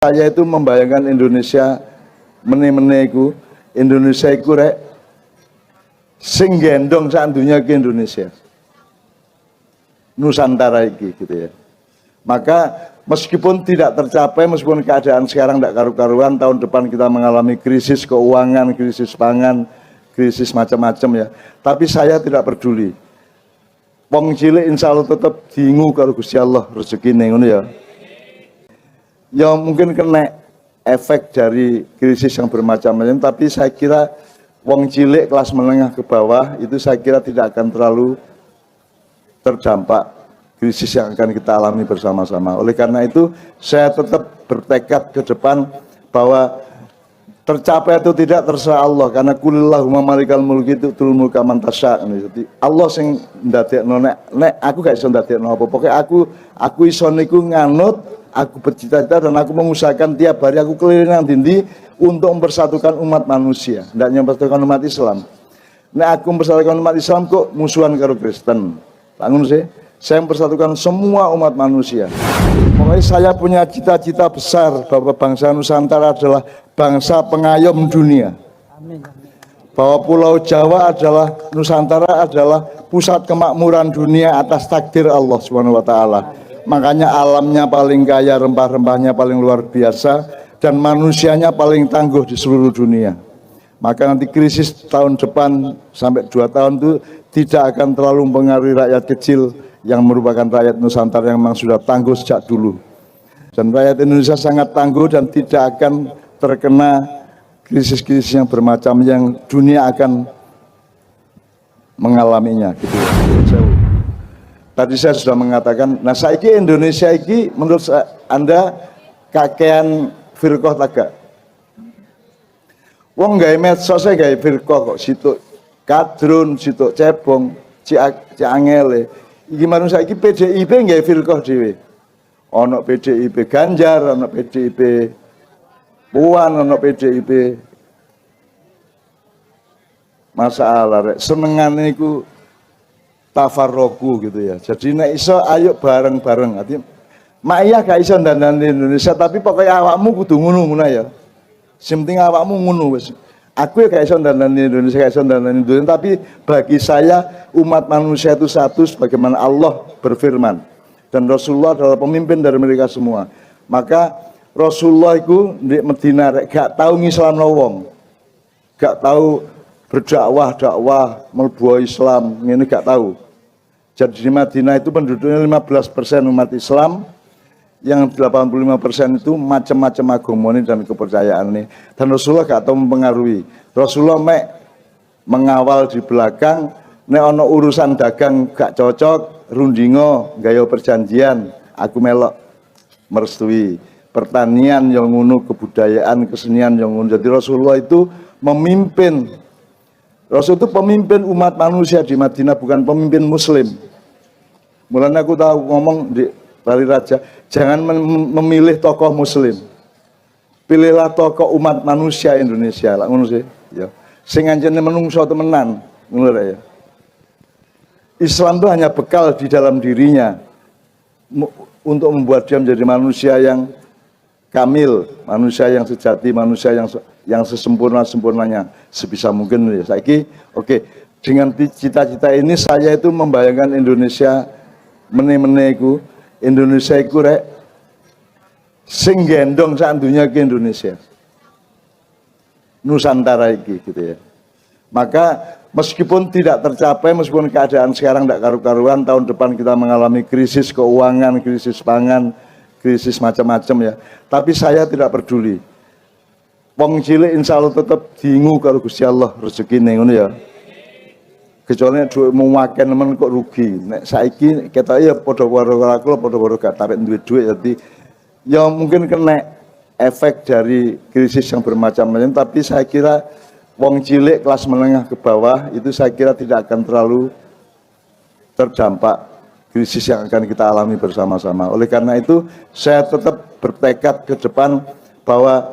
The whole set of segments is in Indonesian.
Saya itu membayangkan Indonesia meneh-meneh iku, Indonesia iku rek sing gendong sak dunya ke Indonesia. Nusantara iki gitu ya. Maka meskipun tidak tercapai, meskipun keadaan sekarang tidak karu-karuan, tahun depan kita mengalami krisis keuangan, krisis pangan, krisis macam-macam ya. Tapi saya tidak peduli. Wong cilik insya Allah tetap dingu karo Gusti Allah rezekine ngono ya. Ya mungkin kena efek dari krisis yang bermacam-macam, tapi saya kira wong cilik kelas menengah ke bawah itu saya kira tidak akan terlalu terdampak krisis yang akan kita alami bersama-sama. Oleh karena itu saya tetap bertekad ke depan bahwa tercapai atau tidak terserah Allah, karena kulillahumma malikal mulki tu'til mulka man tasya. Jadi Allah sing ndadekno nek aku gak iso ndadekno apa. Pokoke aku iso niku nganut, aku bercita-cita dan aku mengusahakan tiap hari aku keliling nang dindi untuk mempersatukan umat manusia, ndaknya mempersatukan umat Islam. Nek aku mempersatukan umat Islam kok musuhan karo Kristen. Bangun sih, saya mempersatukan semua umat manusia. Pokoknya saya punya cita-cita besar bahwa bangsa Nusantara adalah bangsa pengayom dunia. Bahwa Pulau Jawa adalah, Nusantara adalah pusat kemakmuran dunia atas takdir Allah Subhanahu wa taala. Makanya alamnya paling kaya, rempah-rempahnya paling luar biasa, dan manusianya paling tangguh di seluruh dunia. Maka nanti krisis tahun depan sampai 2 tahun itu tidak akan terlalu mempengaruhi rakyat kecil yang merupakan rakyat Nusantara yang memang sudah tangguh sejak dulu. Dan rakyat Indonesia sangat tangguh dan tidak akan terkena krisis-krisis yang bermacam yang dunia akan mengalaminya gitu. Tadi saya sudah mengatakan, nah saiki Indonesia ini menurut Anda kakean firqah taga. Wong gawe medsos gawe firqah kok situk kadrun, situk cebong, ciangele. Iki manusia iki PDIP gawe firqah dhewe. Ana PDIP Ganjar, ana PDIP Puan, ana PDIP masalah rek senengane iku tafarroku gitu ya. Jadi nek iso ayo bareng-bareng. Artinya mak iya gak iso dandani Indonesia, tapi pokoknya awakmu kudu ngono ya. Sing penting awakmu ngono wis. Aku ya gak iso dandani Indonesia, gak iso dandani Indonesia, tapi bagi saya umat manusia itu satu sebagaimana Allah berfirman. Dan Rasulullah adalah pemimpin dari mereka semua. Maka Rasulullah itu di Medina gak tahu ngislamno wong. Gak tahu berdakwah mlebu Islam, ngene gak tahu. Jadi di Madinah itu penduduknya 15% umat Islam, yang 85% itu macam-macam agamanya dan kepercayaannya. Dan Rasulullah gak tahu mempengaruhi. Rasulullah mengawal di belakang, nek ono urusan dagang gak cocok, rundingo, gaya perjanjian, aku melok merestui. Pertanian yang ngono, kebudayaan, kesenian yang ngono. Jadi Rasulullah itu memimpin. Rasul itu pemimpin umat manusia di Madinah, bukan pemimpin muslim. Mulanya aku tahu ngomong di Bali Raja, jangan memilih tokoh muslim. Pilihlah tokoh umat manusia Indonesia lah ngono sih, ya. Sing anjene menungso temenan, ngono ya. Islam itu hanya bekal di dalam dirinya untuk membuat dia menjadi manusia yang kamil, manusia yang sejati, manusia yang sesempurna-sempurnanya sebisa mungkin ya. Saiki oke, dengan cita-cita ini saya itu membayangkan Indonesia meneh-meneh iku, Indonesia iku rek sing gendong sak dunya ke Indonesia. Nusantara iki gitu ya. Maka meskipun tidak tercapai, meskipun keadaan sekarang tidak karu-karuan, tahun depan kita mengalami krisis keuangan, krisis pangan, krisis macam-macam ya. Tapi saya tidak peduli. Wong cilik insya Allah tetap dingu karo Gusti Allah rezekine ngono ya. Kecuali duit mewakil nemen kok rugi. Nek saiki kita ya padha-padha karo padha-padha gak tarik duit jadi ya mungkin kena efek dari krisis yang bermacam-macam, tapi saya kira wong cilik kelas menengah ke bawah itu saya kira tidak akan terlalu terdampak krisis yang akan kita alami bersama-sama. Oleh karena itu saya tetap bertekad ke depan bahwa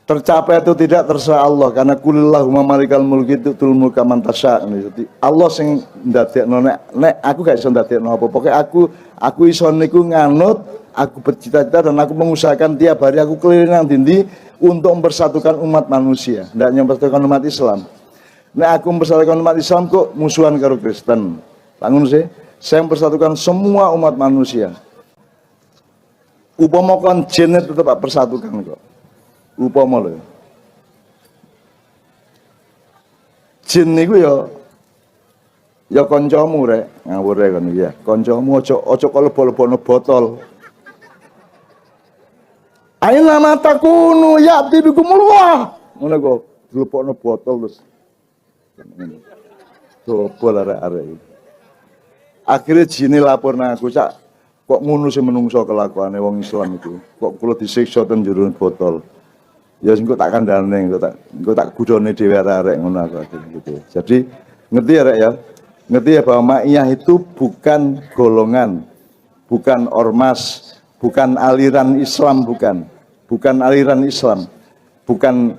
tercapai atau tidak terserah Allah, karena kulillahumma malikal mulki tu'til mulka man tasya. Jadi Allah sing ndadekno nek aku gak iso ndadekno apa. Pokoke aku iso niku nganut, aku bercita-cita dan aku mengusahakan tiap hari aku keliling nang dindi untuk mempersatukan umat manusia, tidak hanya mempersatukan umat Islam. Nah, aku mempersatukan umat Islam kok musuhan karo Kristen. Bangun sih, saya mempersatukan semua umat manusia. Upama kon jin tetap persatukan kok. Upama lho. Jin niku ya kancamu rek, ngawur rek kon ya. Kancamu aja kalebo-lebono botol. Aina matakunu ya bikumullah. Ngono kok dilebokno botol terus. Coba arek-arek. Akhirnya jine lapor nang aku, Cak, kok ngono sih menungso kelakuane wong Islam itu. Kok kula disiksa ten jero botol. Ya engko tak kandhane, engko tak gudone dhewe arek-arek ngono aku gitu. Jadi ngerti ya rek ya? Ngerti ya bahwa Ma'iyah itu bukan golongan, bukan ormas, bukan aliran Islam, bukan aliran Islam, bukan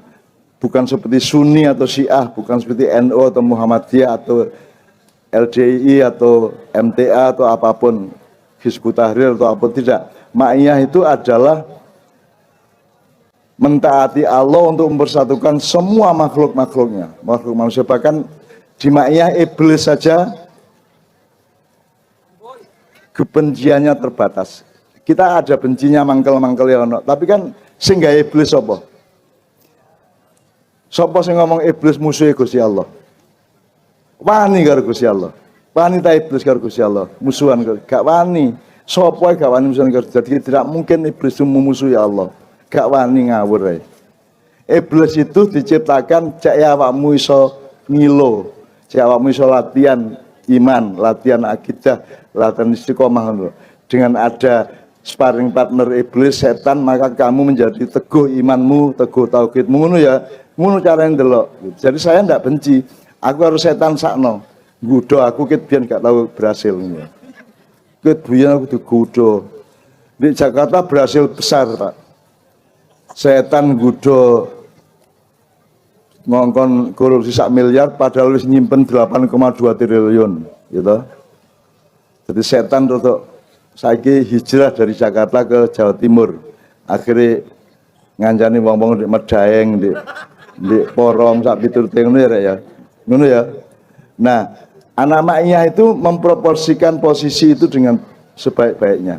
seperti Sunni atau Syiah, bukan seperti NU atau Muhammadiyah atau LDI atau MTA atau apapun, Hizbut Tahrir atau apa, tidak. Ma'iyah itu adalah mentaati Allah untuk mempersatukan semua makhluk-makhluknya, makhluk manusia. Bahkan di Ma'iyah iblis saja kebenciannya terbatas. Kita ada bencinya mangkel-mangkel ya ono, tapi kan sing gawe iblis apa? Sapa sing ngomong iblis musuhe Gusti Allah? Wani karo Gusti Allah. Wani ta iblis karo Gusti Allah, musuhan karo gak wani. Sapa gak wani musuhan karo. Jadi tidak mungkin iblis itu memusuhi Allah. Gak wani ngawur ae. Iblis itu diciptakan cek awakmu iso ngilo, cek awakmu iso latihan iman, latihan akidah, latihan istiqomah. Dengan ada sparring partner iblis setan, maka kamu menjadi teguh imanmu, teguh tauhidmu, ngono ya. Ngono carane ndelok. Jadi saya ndak benci. Aku harus setan sakno. Nggodho aku ket biyen gak tahu berhasil ngono. Ket biyen aku digodho. Di Jakarta berhasil besar, Pak. Setan nggodho ngongkon korupsi 1 miliar padahal wis nyimpen 8,2 triliun, gitu. Jadi setan rotok saiki hijrah dari Jakarta ke Jawa Timur. Akhirnya ngancani wong-wong di Medaeng, di Porong sak piturute ngono ya, ya. Ngono ya. Nah, anak Ma'iyah itu memproporsikan posisi itu dengan sebaik-baiknya.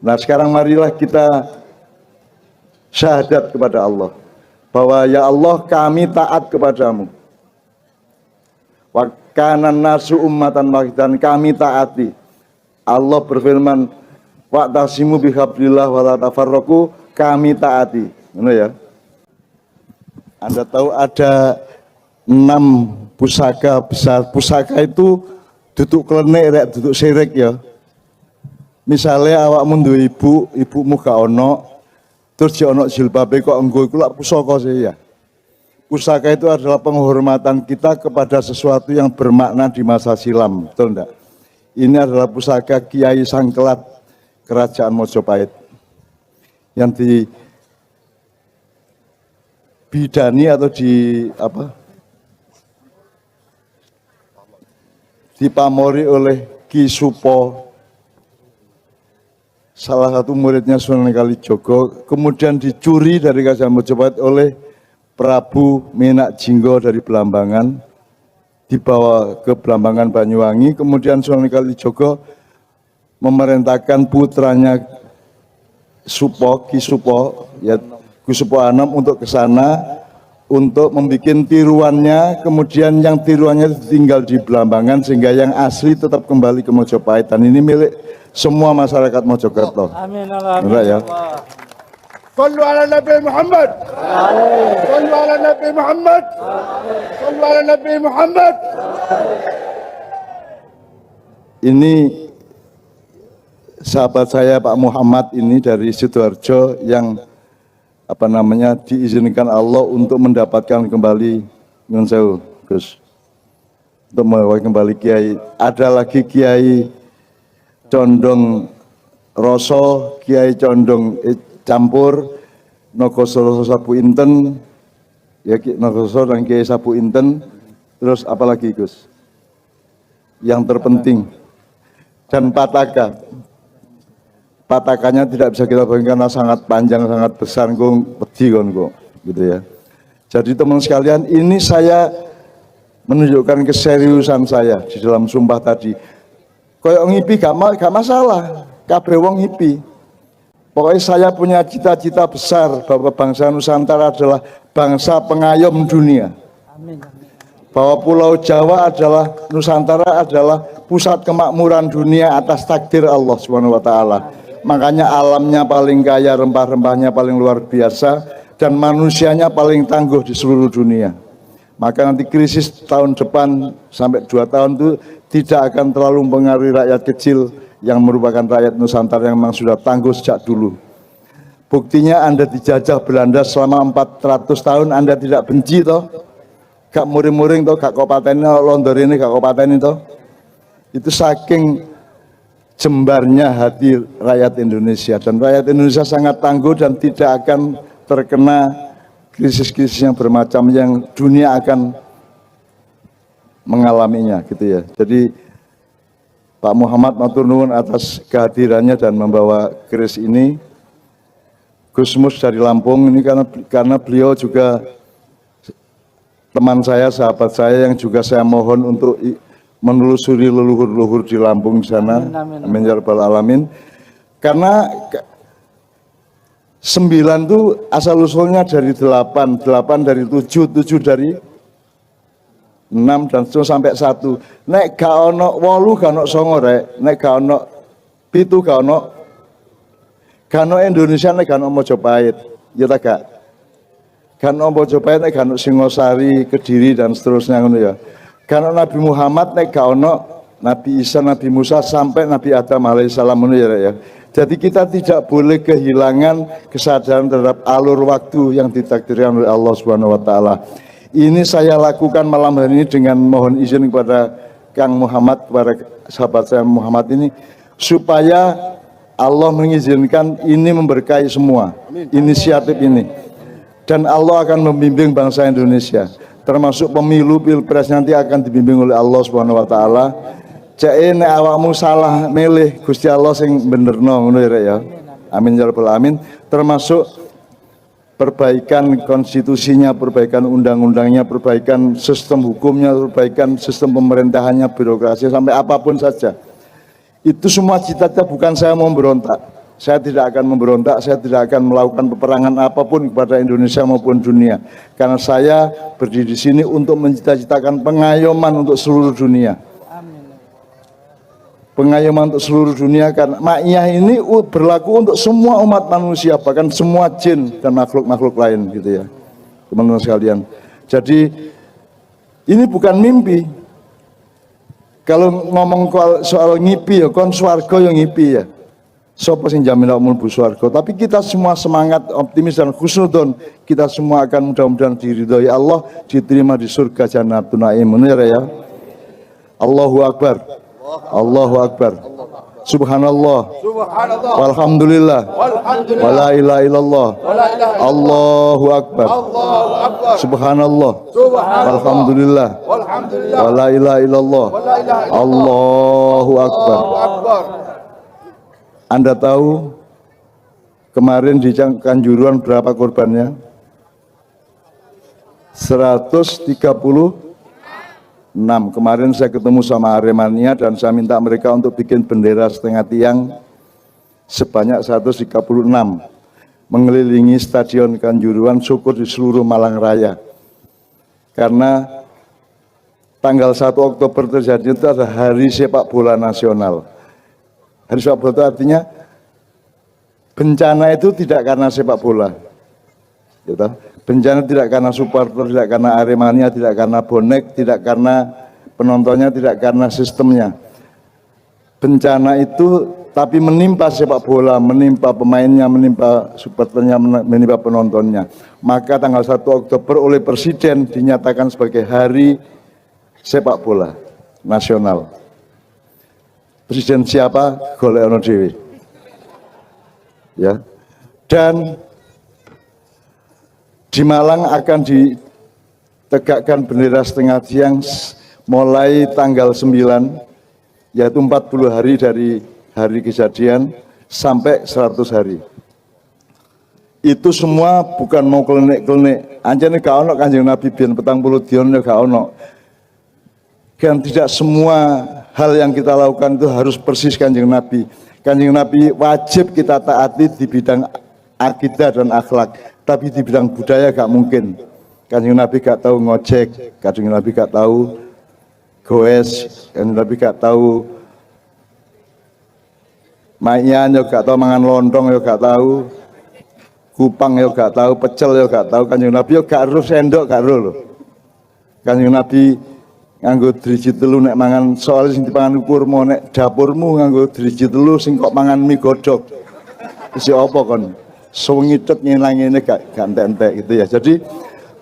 Nah, sekarang marilah kita syahadat kepada Allah bahwa ya Allah kami taat kepadamu. Wa kana nasu ummatan wahidan, kami taati. Allah berfirman wa'tasimu bihablillah wa la tafarraqu, kami taati. Ngono ya. Anda tahu ada 6 pusaka besar. Pusaka itu duduk klenik rek, duduk syirik ya. Misalnya awakmu duwe ibumu gak ono, terus dia ono jilbabe kok enggo iku lak pusaka sih ya. Pusaka itu adalah penghormatan kita kepada sesuatu yang bermakna di masa silam, betul enggak? Ini adalah pusaka Kiai Sangkelat Kerajaan Mojopahit yang dibidani atau dipamori oleh Ki Supo, salah satu muridnya Sunan Kalijogo, kemudian dicuri dari Kerajaan Mojopahit oleh Prabu Menak Jinggo dari Belambangan, dibawa ke Belambangan Banyuwangi, kemudian Sunan Kalijogo memerintahkan putranya Supo, Ki Supo, ya Ki Supo Anom untuk ke sana untuk membuat tiruannya, kemudian yang tiruannya tinggal di Belambangan sehingga yang asli tetap kembali ke Mojopahit, dan ini milik semua masyarakat Mojokerto. Amin Allah. Ya. Sallu ala Nabi Muhammad. Sallu ala Nabi Muhammad. Sallu ala Nabi Muhammad. Ini sahabat saya Pak Muhammad ini dari Sidoarjo yang diizinkan Allah untuk mendapatkan kembali nyun sewu, Gus, untuk membawa kembali Kiai. Ada lagi Kiai Condong Roso, Kiai Condong Campur, Nogosoro Sapu Inten, ya Nogosoro dan Kiai Sapu Inten, terus apalagi Gus? Yang terpenting, dan Pataka. patakannya tidak bisa kita bayangkan karena sangat panjang, sangat besar, gitu ya. Jadi teman sekalian, ini saya menunjukkan keseriusan saya di dalam sumpah tadi. Koyok ngipi gak masalah, kabeh wong ngipi. Pokoknya saya punya cita-cita besar bahwa bangsa Nusantara adalah bangsa pengayom dunia. Bahwa Pulau Jawa adalah, Nusantara adalah pusat kemakmuran dunia atas takdir Allah Subhanahu wa taala. Makanya alamnya paling kaya, rempah-rempahnya paling luar biasa, dan manusianya paling tangguh di seluruh dunia. Maka nanti krisis tahun depan sampai 2 tahun itu tidak akan terlalu mempengaruhi rakyat kecil yang merupakan rakyat Nusantara yang memang sudah tangguh sejak dulu. Buktinya Anda dijajah Belanda selama 400 tahun, Anda tidak benci toh? Gak muring-muring toh, gak kopateni londor ini, gak kopateni toh? Itu saking jembarnya hati rakyat Indonesia, dan rakyat Indonesia sangat tangguh dan tidak akan terkena krisis-krisis yang bermacam yang dunia akan mengalaminya gitu ya. Jadi Pak Muhammad matur nuwun atas kehadirannya dan membawa keris ini. Gus Mus dari Lampung ini karena beliau juga teman saya, sahabat saya yang juga saya mohon untuk menelusuri leluhur-leluhur di Lampung di sana. Amin ya rabbal alamin. Karena 9 itu asal usulnya dari 8 dari 7 dari 6 dan terus sampai 1. Nek gak ono 8 gak ono 9 rek, nek gak ono 7 gak ono Indonesia, nek gak ono Mojopahit. Ya ta gak? Gak ono Mojopahit, nek gak ono Singosari, Kediri dan seterusnya ngono ya. Gak ono Nabi Muhammad, nek gak ono Nabi Isa, Nabi Musa sampai Nabi Adam alaihissalam ngono ya rek ya. Jadi kita tidak boleh kehilangan kesadaran terhadap alur waktu yang ditakdirkan oleh Allah Subhanahu wa taala. Ini saya lakukan malam hari ini dengan mohon izin kepada Kang Muhammad, kepada sahabat saya Muhammad ini, supaya Allah mengizinkan ini memberkahi semua inisiatif ini. Dan Allah akan membimbing bangsa Indonesia, termasuk pemilu pilpres nanti akan dibimbing oleh Allah Subhanahu wa taala. Cek nek awakmu salah milih Gusti Allah sing benerno ngono ya. Amin ya rabbal alamin. Termasuk perbaikan konstitusinya, perbaikan undang-undangnya, perbaikan sistem hukumnya, perbaikan sistem pemerintahannya, birokrasi sampai apapun saja. Itu semua cita-cita, bukan saya mau memberontak. Saya tidak akan memberontak, saya tidak akan melakukan peperangan apapun kepada Indonesia maupun dunia. Karena saya berdiri di sini untuk mencita-citakan pengayoman untuk seluruh dunia. Pengayoman untuk seluruh dunia, karena ma'iyah ini berlaku untuk semua umat manusia, bahkan semua jin dan makhluk-makhluk lain gitu ya, teman-teman sekalian. Jadi ini bukan mimpi. Kalau ngomong soal ngipi ya, kon swarga yang ngipi ya. Sopo sing jamin awakmu mlebu swarga. Tapi kita semua semangat, optimis dan husnudon. Kita semua akan mudah-mudahan diridhoi Allah, diterima di surga Jannatul Naim. Benar ya? Allahu Akbar. Allahu Akbar. Subhanallah. Walhamdulillah. Wala ilaha illallah. Allahu Akbar. Subhanallah. Walhamdulillah. Wala ilaha illallah. Allahu Akbar. Anda tahu kemarin di Kanjuruhan berapa korbannya? 136. Kemarin saya ketemu sama Aremania dan saya minta mereka untuk bikin bendera setengah tiang sebanyak 136 mengelilingi Stadion Kanjuruhan, syukur di seluruh Malang Raya. Karena tanggal 1 Oktober terjadi itu adalah Hari Sepak Bola Nasional. Hari Sepak Bola itu artinya bencana itu tidak karena sepak bola. Gitu. Bencana tidak karena supporter, tidak karena Aremania, tidak karena bonek, tidak karena penontonnya, tidak karena sistemnya. Bencana itu tapi menimpa sepak bola, menimpa pemainnya, menimpa supporternya, menimpa penontonnya. Maka tanggal 1 Oktober oleh Presiden dinyatakan sebagai Hari Sepak Bola Nasional. Presiden siapa? Golek ono dhewe. Ya. Dan di Malang akan ditegakkan bendera setengah tiang mulai tanggal 9, yaitu 40 hari dari hari kejadian sampai 100 hari. Itu semua bukan mau klenik-klenik. Anjane gak ono Kanjeng Nabi biyen 40 dina gak ono. Dan tidak semua hal yang kita lakukan itu harus persis Kanjeng Nabi. Kanjeng Nabi wajib kita taati di bidang akidah dan akhlak, tapi di bidang budaya gak mungkin. Kanjeng Nabi gak tahu ngojek, Kanjeng Nabi gak tahu goes, Kanjeng Nabi gak tahu mainan, yo gak tahu mangan lontong, yo gak tahu kupang, yo gak tahu pecel, yo gak tahu. Kanjeng Nabi yo gak ero sendok, gak ero lho. Kanjeng Nabi nganggo driji telu nek mangan, soal sing dipangan kurma, nek dapurmu nganggo driji telu sing kok mangan mie godhog. Isi apa kon? Sewengi cet nyelang ngene gak entek gitu ya. Jadi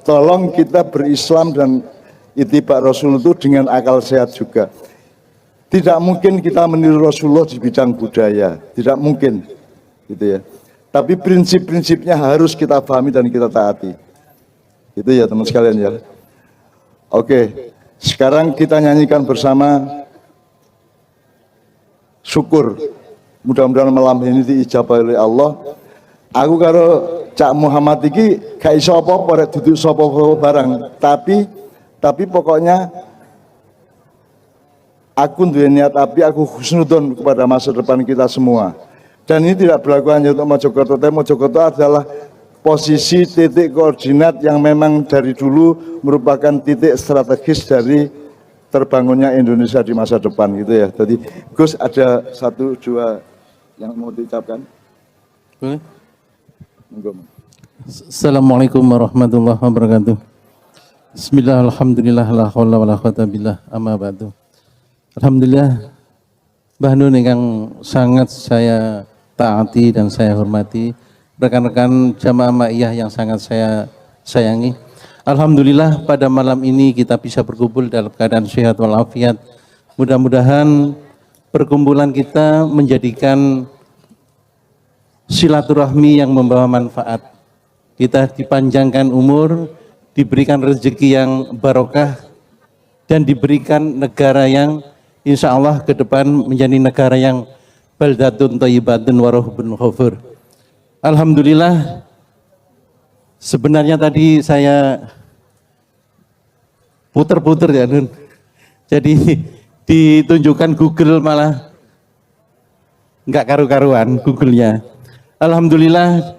tolong kita berislam dan itibak Rasul itu dengan akal sehat juga. Tidak mungkin kita meniru Rasulullah di bidang budaya, tidak mungkin gitu ya. Tapi prinsip-prinsipnya harus kita pahami dan kita taati. Itu ya teman sekalian ya. Oke, sekarang kita nyanyikan bersama syukur. Mudah-mudahan malam ini diijabah oleh Allah. Aku karo Cak Muhammad iki gak iso apa-apa rek duduk sapa-sapa barang, tapi pokoknya aku duwe niat api, aku husnudon kepada masa depan kita semua. Dan ini tidak berlaku hanya untuk Mojokerto, tapi Mojokerto adalah posisi titik koordinat yang memang dari dulu merupakan titik strategis dari terbangunnya Indonesia di masa depan gitu ya. Jadi Gus ada 1-2 yang mau diucapkan. Boleh? Assalamualaikum warahmatullahi wabarakatuh. Bismillah, alhamdulillah, la haula wala quwata billah, amma ba'du. Alhamdulillah, Mbah Nun yang sangat saya taati dan saya hormati, rekan-rekan jamaah ma'iyah yang sangat saya sayangi. Alhamdulillah pada malam ini kita bisa berkumpul dalam keadaan sehat walafiat. Mudah-mudahan perkumpulan kita menjadikan silaturahmi yang membawa manfaat. Kita dipanjangkan umur, diberikan rezeki yang barokah, dan diberikan negara yang insya Allah ke depan menjadi negara yang baldatun thayyibatun wa rahbun ghafur. Alhamdulillah, sebenarnya tadi saya puter-puter ya Nun. Jadi ditunjukkan Google malah nggak karu-karuan Google-nya. Alhamdulillah,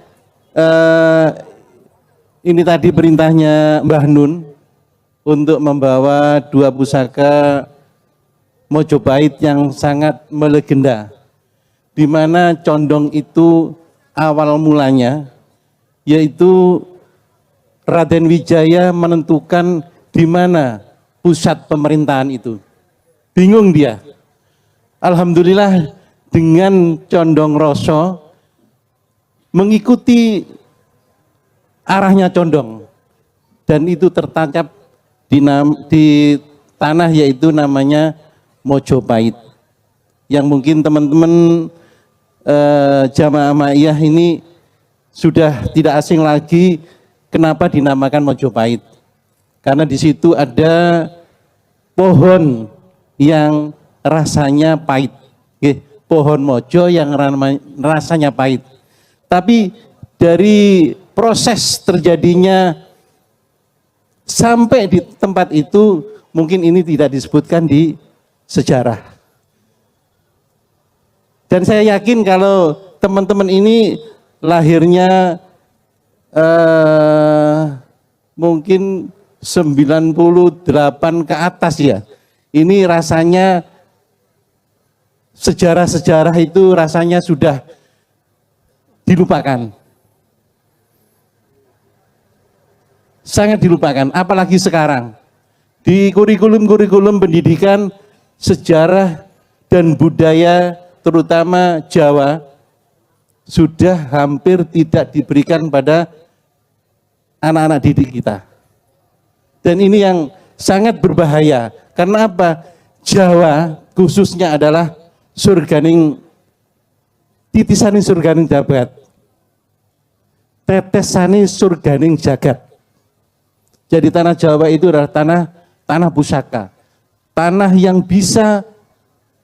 ini tadi perintahnya Mbah Nun untuk membawa 2 pusaka Mojopahit yang sangat melegenda, di mana condong itu awal mulanya yaitu Raden Wijaya menentukan di mana pusat pemerintahan itu. Bingung dia. Alhamdulillah dengan condong rasa mengikuti arahnya condong, dan itu tertancap di tanah yaitu namanya Mojopahit, yang mungkin teman-teman jamaah ma'iyah ini sudah tidak asing lagi kenapa dinamakan Mojopahit, karena di situ ada pohon yang rasanya pahit, pohon mojo yang rasanya pahit. Tapi dari proses terjadinya sampai di tempat itu mungkin ini tidak disebutkan di sejarah. Dan saya yakin kalau teman-teman ini lahirnya mungkin 98 ke atas ya. Ini rasanya sejarah-sejarah itu rasanya sudah dilupakan. Sangat dilupakan, apalagi sekarang. Di kurikulum-kurikulum pendidikan, sejarah dan budaya terutama Jawa sudah hampir tidak diberikan pada anak-anak didik kita. Dan ini yang sangat berbahaya. Karena apa? Jawa khususnya adalah surganing, titisaning surganing jagat, tetesaning surganing jagat. Jadi tanah Jawa itu adalah tanah pusaka, tanah yang bisa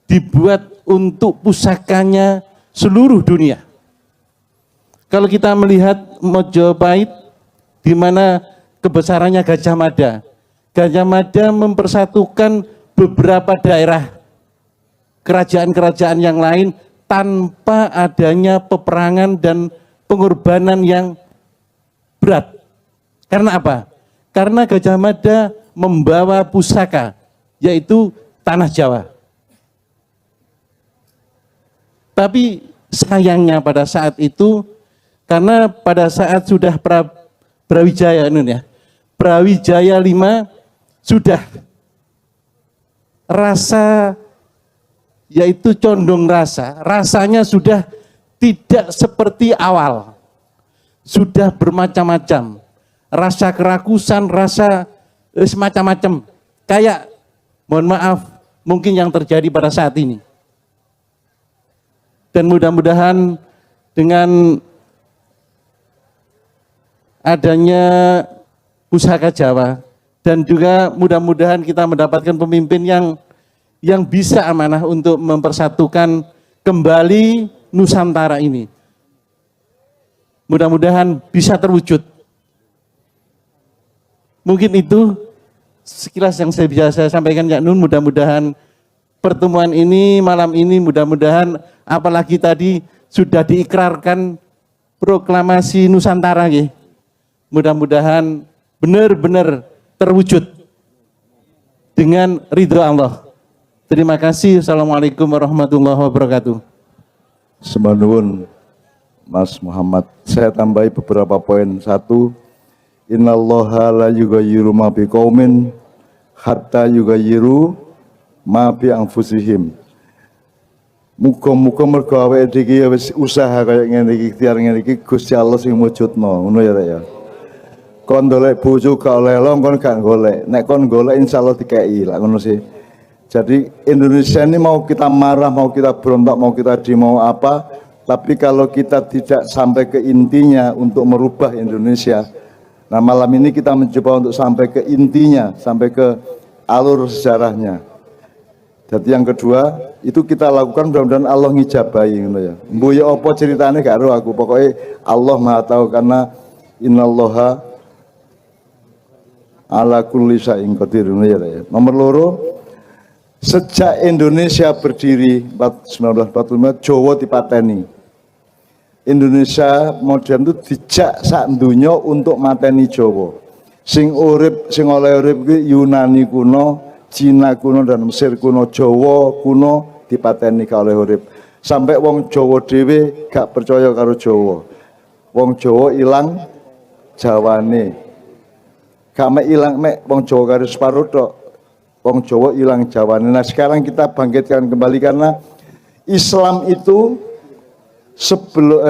dibuat untuk pusakanya seluruh dunia. Kalau kita melihat Mojopahit, di mana kebesarannya Gajah Mada. Gajah Mada mempersatukan beberapa daerah kerajaan-kerajaan yang lain tanpa adanya peperangan dan pengorbanan yang berat. Karena apa? Karena Gajah Mada membawa pusaka, yaitu tanah Jawa. Tapi sayangnya pada saat itu, karena pada saat sudah Brawijaya, Brawijaya 5 sudah rasa, yaitu condong rasanya sudah tidak seperti awal. Sudah bermacam-macam, rasa kerakusan, rasa semacam-macam. Kayak, mohon maaf, mungkin yang terjadi pada saat ini. Dan mudah-mudahan dengan adanya pusaka Jawa dan juga mudah-mudahan kita mendapatkan pemimpin yang bisa amanah untuk mempersatukan kembali Nusantara ini. Mudah-mudahan bisa terwujud. Mungkin itu sekilas yang saya sampaikan, Cak Nun. Mudah-mudahan pertemuan ini malam ini, mudah-mudahan apalagi tadi sudah diikrarkan proklamasi Nusantara, mudah-mudahan benar-benar terwujud dengan ridho Allah. Terima kasih. Assalamualaikum warahmatullahi wabarakatuh. Semanun Mas Muhammad, saya tambahi beberapa poin. Satu, innallaha la yughayyiru ma biqaumin hatta yughayyiru ma bi anfusihim. Muga-muga mergo awake iki wis usaha kaya ngene iki, ikhtiar ngene iki, Gusti Allah sing mujudno, ngono ya, Rek ya. Kon golek bojo gak oleh long, kon gak golek. Nek kon golek insyaallah dikei, lah ngono sih. Jadi Indonesia ini mau kita marah, mau kita berontak, mau kita demo apa, tapi kalau kita tidak sampai ke intinya untuk merubah Indonesia. Nah, malam ini kita mencoba untuk sampai ke intinya, sampai ke alur sejarahnya. Jadi yang kedua, itu kita lakukan mudah-mudahan Allah ngijabahi gitu ya. Mbuya apa ceritanya gak ero aku, pokoknya Allah Maha tahu karena innallaha ala kulli syai'in qadir ya. Nomor loro, sejak Indonesia berdiri 1945 Jawa dipateni. Indonesia modern itu dijak sak donya untuk mateni Jawa. Sing urip, sing oleh urip kuwi Yunani kuno, Cina kuno dan Mesir kuno, Jawa kuno dipateni ka oleh urip. Sampai wong Jawa dhewe gak percaya karo Jawa. Wong Jawa ilang Jawane. Gak mek ilang mek wong Jawa karo separo tok. Wong Jawa ilang Jawane. Nah, sekarang kita bangkitkan kembali karena Islam itu sebelum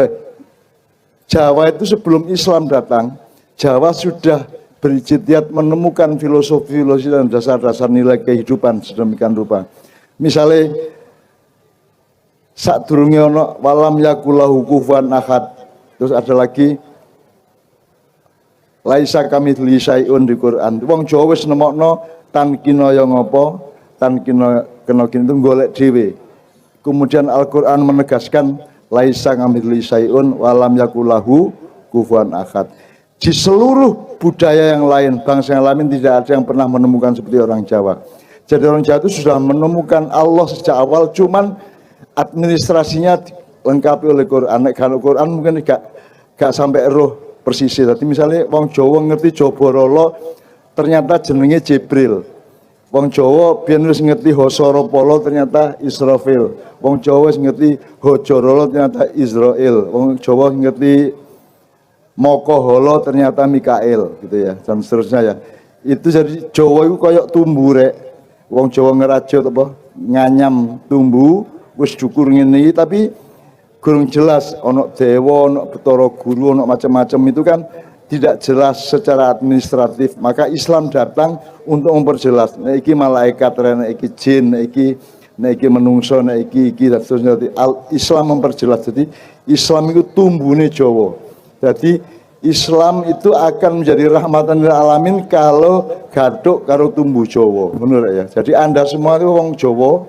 Jawa itu sebelum Islam datang, Jawa sudah berijtihad menemukan filosofi dan dasar-dasar nilai kehidupan sedemikian rupa. Misalnya sadurunge ana walam yakulahu kufuwan ahad. Terus ada lagi laisa kamitsli syai'un di Quran. Wong Jawa wis nemokno tan kinaya ngopo, tan kena itu golek dhewe. Kemudian Al-Qur'an menegaskan laisa kamitsli syai'un walam yakulahu kufuwan ahad. Di seluruh budaya yang lain, bangsa yang lain tidak ada yang pernah menemukan seperti orang Jawa. Jadi orang Jawa itu sudah menemukan Allah sejak awal, cuman administrasinya lengkapi oleh Quran. Kalau Quran mungkin gak sampai roh persisnya. Tapi misalnya wong Jawa ngerti Joborolo, ternyata jenenge Jibril. Wong Jawa biyen wis ngerti Hosoropolo, ternyata Israfil. Wong Jawa wis ngerti Hojorolo, ternyata Israel. Wong Jawa ngerti Mokoholo ternyata Mikael gitu ya, dan seterusnya ya. Itu jadi Jawa itu kayak tumbuh rek. Wong Jawa ngerajut apa nganyam tumbuh wis dukur ngene tapi kurang jelas ono dewa, ono Bathara Guru, ono macam-macam itu kan tidak jelas secara administratif. Maka Islam datang untuk memperjelas. Nek iki malaikat, nek iki jin, nek iki menungso, nek iki dan seterusnya. Islam memperjelas. Jadi Islam itu tumbuhnya Jawa. Jadi Islam itu akan menjadi rahmatan lil alamin kalau gaduk karo tumbuh Jawa, menurut ya. Jadi Anda semua itu wong Jawa,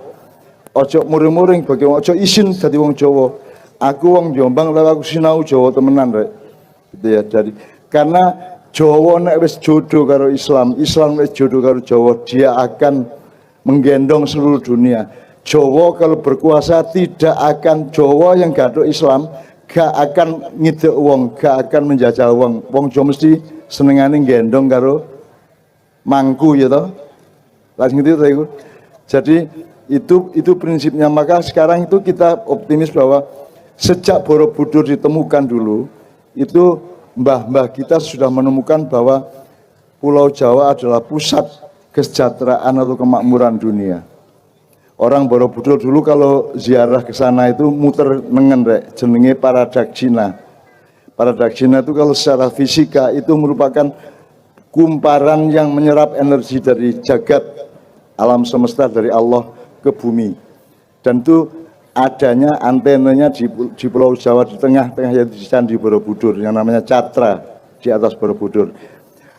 ojo muring-muring bagi ojo isin jadi wong Jawa. aku wong Jombang tapi aku sinau Jawa temenan rek. Gitu ya. Jadi karena Jawa nek wis jodoh karo Islam, Islam wis jodoh karo Jawa, dia akan menggendong seluruh dunia. Jawa kalau berkuasa tidak akan, Jawa yang gaduh Islam gak akan ngidek wong, gak akan menjajah wong. Wong Jawa mesti senengane gendong karo mangku ya toh. Langsung itu. Jadi itu prinsipnya. Maka sekarang itu kita optimis bahwa sejak Borobudur ditemukan dulu, itu mbah-mbah kita sudah menemukan bahwa Pulau Jawa adalah pusat kesejahteraan atau kemakmuran dunia. Orang Borobudur dulu kalau ziarah ke sana itu muter nengen rek, jenenge Paradaksina. Paradaksina itu kalau secara fisika itu merupakan kumparan yang menyerap energi dari jagat alam semesta, dari Allah ke bumi. Dan itu adanya antenanya di Pulau Jawa di tengah-tengah yaitu di Candi Borobudur yang namanya Catra di atas Borobudur.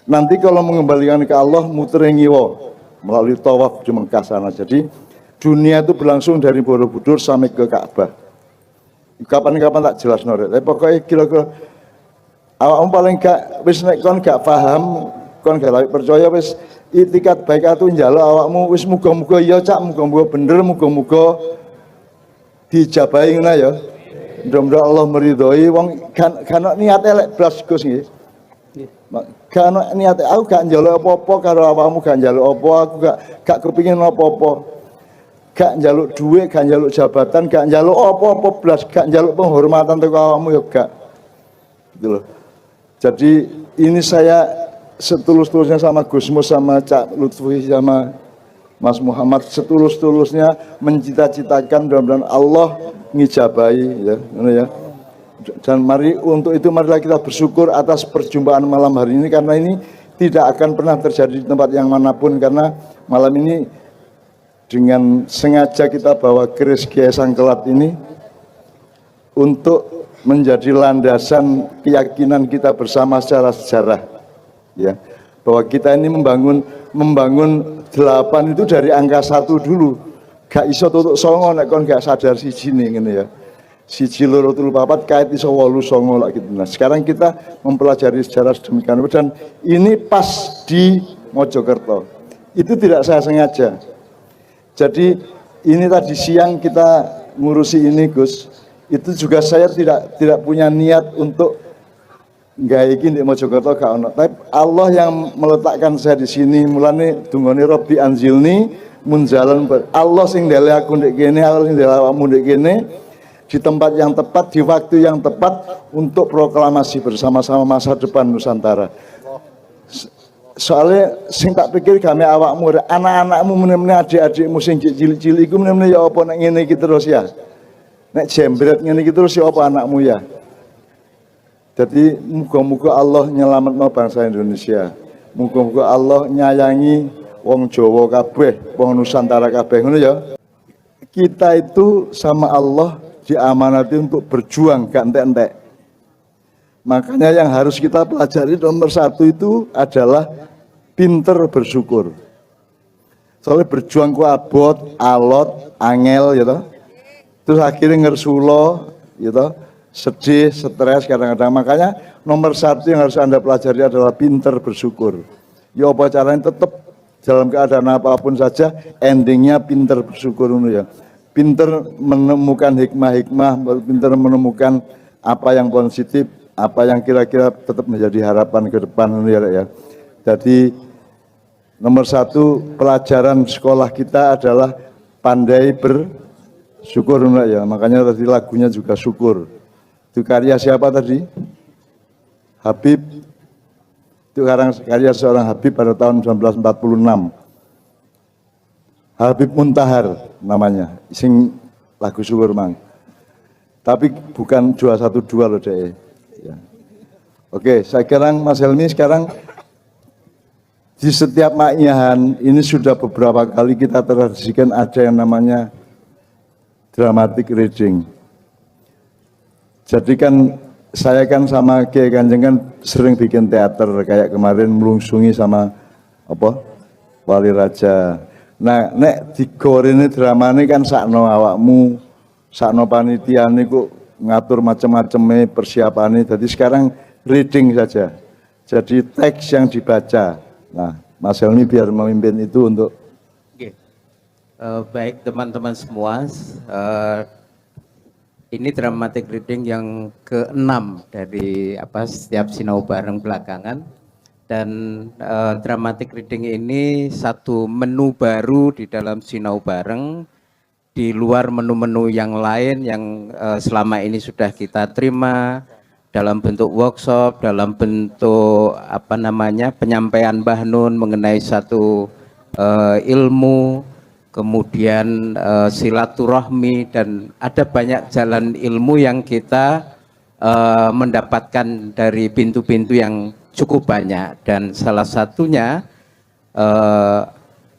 Nanti kalau mengembalikan ke Allah muter ngiwo melalui tawaf di Mekah sana. Jadi dunia itu berlangsung dari Borobudur sampai ke Ka'bah. Kapan-kapan tak jelas norek. Tapi pokoknya kira-kira awakmu paling gak wis nek kon gak paham, kon gak percaya wis itikat baik atu njaluk awakmu wis muga-muga ya cak, muga-muga bener, muga-muga dijabahi ngono ya. Mudah-mudahan Allah meridhoi wong kan niat elek blas Gus nggih. Kan niat aku gak njaluk apa-apa karo awakmu, gak njaluk apa, aku gak kepengin apa-apa. Gak njaluk duit, gak njaluk jabatan, gak njaluk apa-apa blas, gak njaluk penghormatan teko awakmu ya gak. Gitu loh. Jadi ini saya setulus-tulusnya sama Gusmus, sama Cak Lutfi, sama Mas Muhammad, setulus-tulusnya mencita-citakan mudah-mudahan Allah ngijabahi ya, ya. Dan untuk itu marilah kita bersyukur atas perjumpaan malam hari ini, karena ini tidak akan pernah terjadi di tempat yang manapun, karena malam ini dengan sengaja kita bawa keris Kiai Sangkelat ini untuk menjadi landasan keyakinan kita bersama secara sejarah ya, bahwa kita ini membangun 8 itu dari angka 1 dulu, gak iso tutuk songo nek kon gak sadar siji nih ngene ya, siji loro telu papat kait iso 8 songo lah gitu. Nah sekarang kita mempelajari sejarah sedemikian rupa, dan ini pas di Mojokerto, itu tidak saya sengaja. Jadi ini tadi siang kita ngurusi ini Gus, itu juga saya tidak punya niat untuk nggak ingin di Mojokerto gak ono. Tapi Allah yang meletakkan saya di sini, mulane dungane Robbi anzilni munzalan. Allah sing ndele aku ndek kene, Allah sing ndele awakmu ndek kene, di tempat yang tepat, di waktu yang tepat untuk proklamasi bersama-sama masa depan Nusantara. Soalnya sing tak pikir kami awakmu, anak-anakmu meneh-meneh, adik-adikmu sing cilik-cilik iku meneh-meneh ya apa nek ngene iki terus ya. Nek jembret ngene iki terus ya apa anakmu ya. Jadi muga-muga Allah nyelametno bangsa Indonesia. Muga-muga Allah nyayangi wong Jawa kabeh, wong Nusantara kabeh, ngono ya. Kita itu sama Allah diamanati untuk berjuang gak entek-entek. Makanya yang harus kita pelajari nomor 1 itu adalah pinter bersyukur. Soalnya berjuang ku abot, alot, angel ya toh. Terus akhirnya ngersulo ya toh. Sedih, stres kadang-kadang. Makanya nomor 1 yang harus Anda pelajari adalah pinter bersyukur. Ya apa caranya tetap dalam keadaan apapun saja endingnya pinter bersyukur ya. Pinter menemukan hikmah-hikmah, pinter menemukan apa yang positif, apa yang kira-kira tetap menjadi harapan ke depan ya. Jadi nomor 1 pelajaran sekolah kita adalah pandai bersyukur ya. Makanya tadi lagunya juga syukur. Itu karya siapa tadi? Habib. Itu karya seorang Habib pada tahun 1946. Habib Muntahar namanya, sing lagu syukur mang. Tapi bukan 212 loh deh. Ya. Oke, sekarang Mas Helmi, sekarang di setiap maknyahan ini sudah beberapa kali kita tradisikan ada yang namanya dramatic reading. Jadi kan saya kan sama Kiai Kanjeng kan sering bikin teater, kayak kemarin melungsungi sama apa Wali Raja. Nah, nek digorene dramane kan sakno awakmu, sakno panitia niku ngatur macam-macamnya persiapannya. Jadi sekarang reading saja. Jadi teks yang dibaca. Nah, Mas Helmi biar memimpin itu untuk Oke. Baik teman-teman semua, ini dramatic reading yang ke-6 dari setiap sinau bareng belakangan. Dan dramatic reading ini satu menu baru di dalam sinau bareng, di luar menu-menu yang lain yang selama ini sudah kita terima dalam bentuk workshop, dalam bentuk penyampaian Mbah Nun mengenai satu ilmu, kemudian silaturahmi, dan ada banyak jalan ilmu yang kita mendapatkan dari pintu-pintu yang cukup banyak, dan salah satunya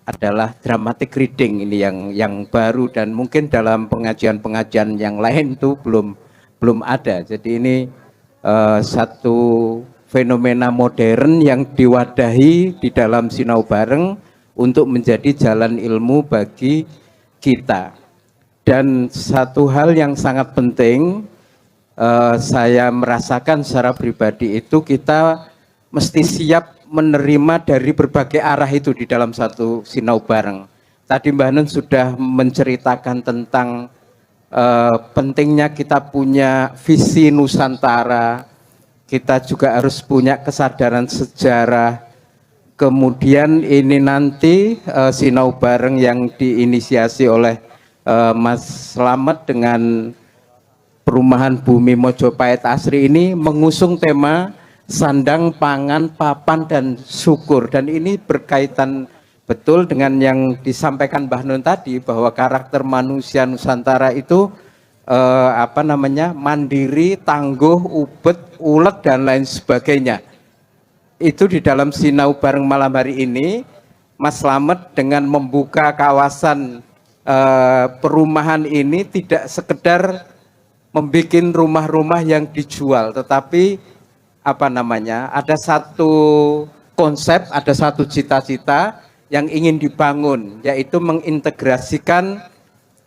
adalah dramatic reading ini yang baru, dan mungkin dalam pengajian-pengajian yang lain itu belum ada. Jadi ini satu fenomena modern yang diwadahi di dalam sinau bareng untuk menjadi jalan ilmu bagi kita. Dan satu hal yang sangat penting saya merasakan secara pribadi itu, kita mesti siap menerima dari berbagai arah itu di dalam satu sinau bareng. Tadi Mbah Nun sudah menceritakan tentang pentingnya kita punya visi Nusantara, kita juga harus punya kesadaran sejarah. Kemudian ini nanti sinau bareng yang diinisiasi oleh Mas Slamet dengan Perumahan Bumi Mojopahit Asri ini mengusung tema sandang, pangan, papan, dan syukur. Dan ini berkaitan betul dengan yang disampaikan Mbah Nun tadi, bahwa karakter manusia Nusantara itu mandiri, tangguh, ubet, ulet, dan lain sebagainya. Itu di dalam sinau bareng malam hari ini, Mas Slamet dengan membuka kawasan perumahan ini tidak sekedar membuat rumah-rumah yang dijual, tetapi ada satu konsep, ada satu cita-cita yang ingin dibangun, yaitu mengintegrasikan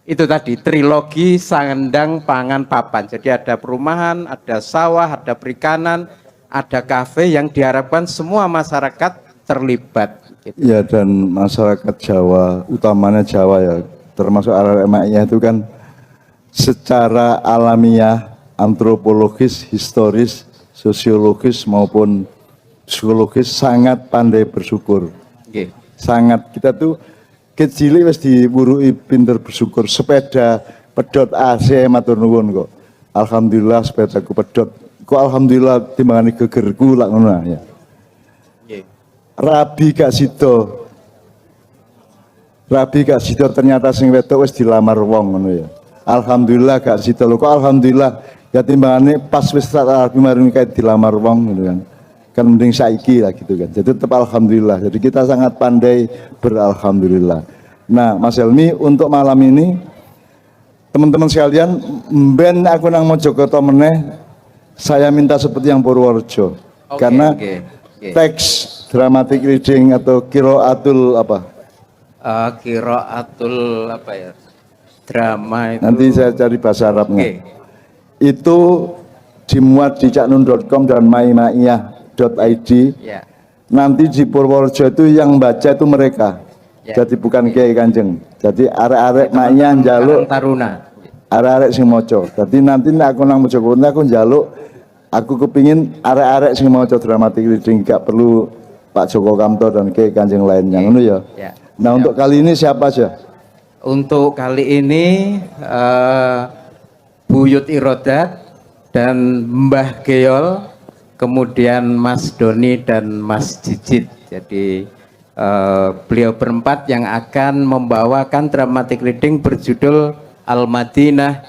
itu tadi, trilogi sandang, pangan, papan. Jadi ada perumahan, ada sawah, ada perikanan, ada kafe, yang diharapkan semua masyarakat terlibat. Gitu. ya, dan masyarakat Jawa, utamanya Jawa ya, termasuk arah emaknya itu kan secara alamiah, antropologis, historis, sosiologis maupun psikologis sangat pandai bersyukur. Okay. Sangat, kita tuh kecil wis diwurui pinter bersyukur. Sepeda pedot AC matur nuwun kok. Alhamdulillah sepedaku pedot. Kok alhamdulillah timbangane gegerku lak ngono ya. Okay. Rabi gak sida. Rabi gak sida ternyata sing wedok wis dilamar wong ngono ya. Alhamdulillah gak sida lho. Kok alhamdulillah ya timbangane pas wis rabi maring kae dilamar wong gitu kan. Kan mending saiki lah gitu kan. Jadi tetap alhamdulillah. Jadi kita sangat pandai beralhamdulillah. Nah, Mas Helmi, untuk malam ini teman-teman sekalian, mben aku nang Mojokerto meneh, saya minta seperti yang Purworejo. Karena teks dramatic reading atau qiraatul Qiraatul drama itu. Nanti saya cari bahasa Arabnya. Okay. Itu dimuat di caknun.com dan maimaiyah.id. Ya. Nanti di Purworejo itu yang baca itu mereka. Ya. Jadi bukan Kiai Kanjeng. Jadi arek-arek maiyah njaluk Taruna. arek-arek sing maca. Jadi nanti nek aku nang Mojokerto aku njaluk, aku kepingin arek-arek sing maca dramatic reading, gak perlu Pak Joko Kamto dan Kiai Kanjeng lainnya, ngono ya. Ya. Nah, untuk kali ini siapa aja? Untuk kali ini Buyut Irodat dan Mbah Geol, kemudian Mas Doni dan Mas Jijit. Jadi beliau berempat yang akan membawakan dramatic reading berjudul Al-Madinah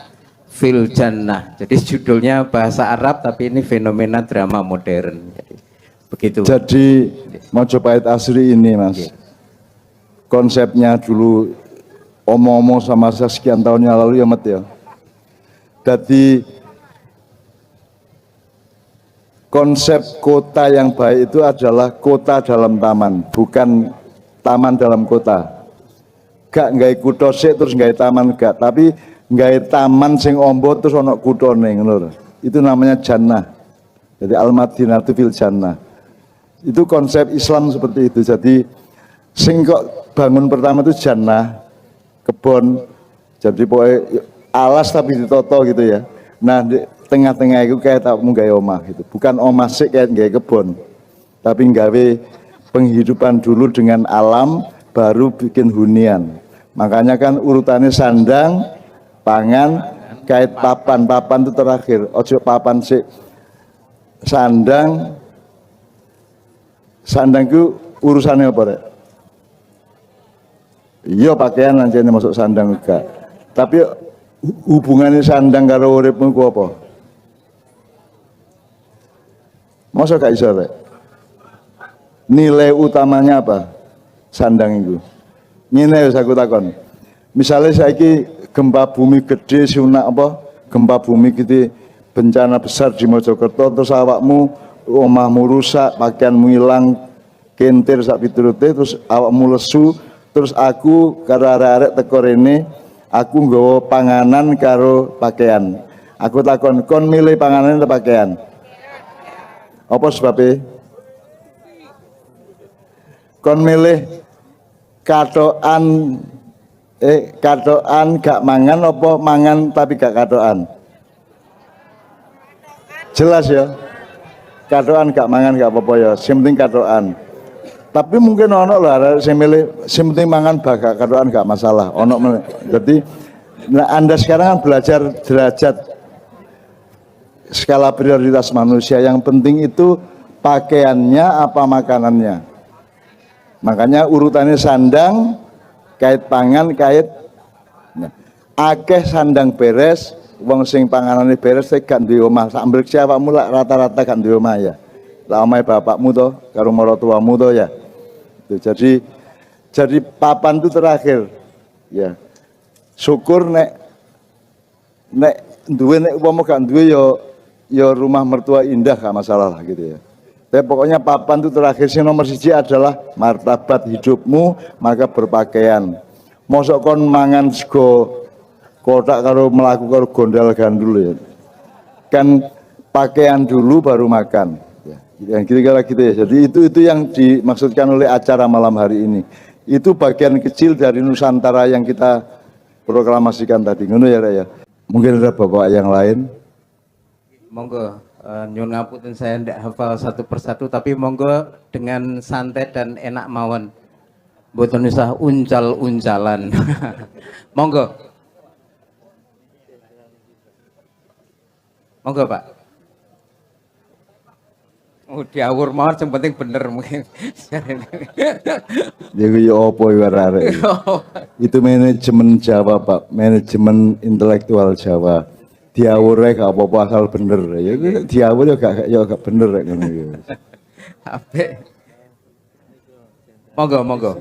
fil Jannah. Jadi judulnya bahasa Arab tapi ini fenomena drama modern. Jadi, begitu. Jadi Mojopahit Asri ini, Mas. Konsepnya dulu omong-omong sama saya sekian tahun yang lalu ya, Mat ya. Jadi konsep kota yang baik itu adalah kota dalam taman, bukan taman dalam kota. Gak nggak kutha sik terus nggak taman gak, tapi nggawe taman sing ombo terus ana kuthone ngono lho. Itu namanya jannah. Jadi al-madinatu fil jannah. Itu konsep Islam seperti itu. Jadi sing kok bangun pertama itu jannah, kebon. Jadi pokoknya alas tapi ditoto gitu ya. Nah di tengah-tengah itu kayak tak mau gawe omah gitu. Bukan omah sih kayak gawe kebon, tapi gawe penghidupan dulu dengan alam, baru bikin hunian. Makanya kan urutannya sandang, pangan, kait papan. Papan itu terakhir. Ojo papan sih. Sandang itu urusannya apa rek? Iya pakaian nanti ini masuk sandang juga. Tapi hubungannya sandang karo uripmu ku apa? Masa gak iso rek? Nilai utamanya apa? Sandang itu. Ngene wis aku takon. Misalnya saiki gempa bumi gede sunak apa? Gempa bumi gede bencana besar di Mojokerto terus awakmu omahmu rusak, pakaianmu hilang, kentir sak piturute terus awakmu lesu, terus aku karo arek-arek teko rene, aku nggawa panganan karo pakaian. Aku takon, kon milih panganan atau pakaian? Apa sebabnya? Kon milih katokan gak mangan apa mangan tapi gak katokan? Jelas ya, katokan gak mangan gak apa-apa ya, yang penting katokan. Tapi mungkin ono lho arek sing milih sing penting mangan gak katokan gak masalah. Ono. Jadi nah Anda sekarang kan belajar derajat skala prioritas manusia. Yang penting itu pakaiannya apa makanannya. Makanya urutannya sandang, kait pangan, kait nah, akeh sandang beres, wong sing panganane beres gak duwe omah. Sak mbrek awakmu lak rata-rata gak duwe omah ya. Lah omahe bapakmu to karo maratuamu to ya. Tuh, jadi papan itu terakhir. Ya. Syukur nek duwe nek umpama gak duwe ya rumah mertua indah gak masalah lah gitu ya. Tapi pokoknya papan itu terakhir. Sing nomor 1 adalah martabat hidupmu, maka berpakaian. Mosok kon mangan sego kotak karo melaku karo gondal gandul ya. Kan pakaian dulu baru makan. Ya, yang kira-kira gitu ya. Jadi itu yang dimaksudkan oleh acara malam hari ini. Itu bagian kecil dari Nusantara yang kita proklamasikan tadi. Ngono ya, ya. Mungkin ada bapak yang lain. Monggo, nyuwun ngapunten saya ndak hafal satu persatu, tapi monggo dengan santai dan enak mawon. Mboten usah uncal-uncalan. Monggo. Monggo, Pak. Oh, diawur mawon sing penting bener mungkin. Jadi ya apa ya arek. Itu manajemen Jawa, Pak. Manajemen intelektual Jawa. Diawur gak apa-apa asal bener. Ya diawur ya gak bener rek ngono ya. Apik. Monggo.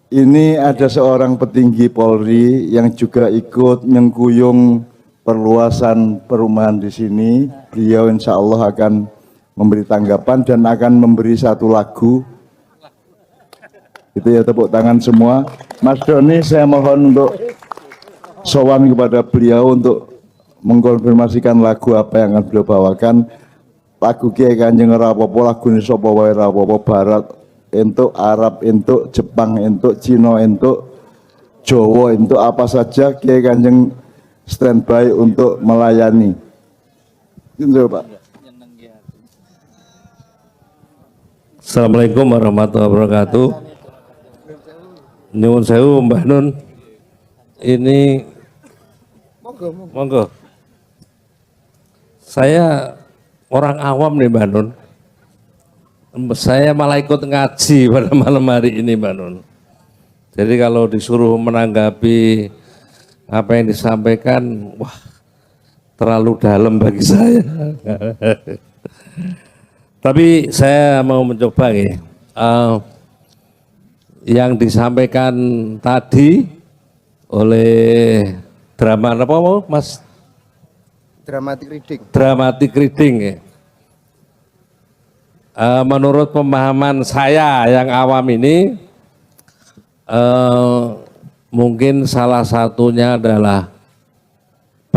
Ini ada seorang petinggi Polri yang juga ikut nyengkuyung perluasan perumahan di sini. Beliau insya Allah akan memberi tanggapan dan akan memberi satu lagu. Itu ya, tepuk tangan semua. Mas Doni, saya mohon untuk sowan kepada beliau untuk mengkonfirmasikan lagu apa yang akan beliau bawakan. Lagu Kiai Kanjeng Rapopo, lagu ini sapa wae Rapopo, Barat entuk, Arab entuk, Jepang entuk, Cina entuk, Jawa entuk, apa saja Kiai Kanjeng standby untuk melayani. Itu Pak. Assalamualaikum warahmatullahi wabarakatuh. Nyuwun sewu Mbah Nun. Ini monggo. Saya orang awam nih Mbah Nun. Saya malah ikut ngaji pada malam hari ini Mbah Nun. Jadi kalau disuruh menanggapi apa yang disampaikan, wah terlalu dalam bagi saya. Tapi saya mau mencoba ya. Yang disampaikan tadi oleh drama apa mau Mas? Dramatic reading ya. Menurut pemahaman saya yang awam ini, mungkin salah satunya adalah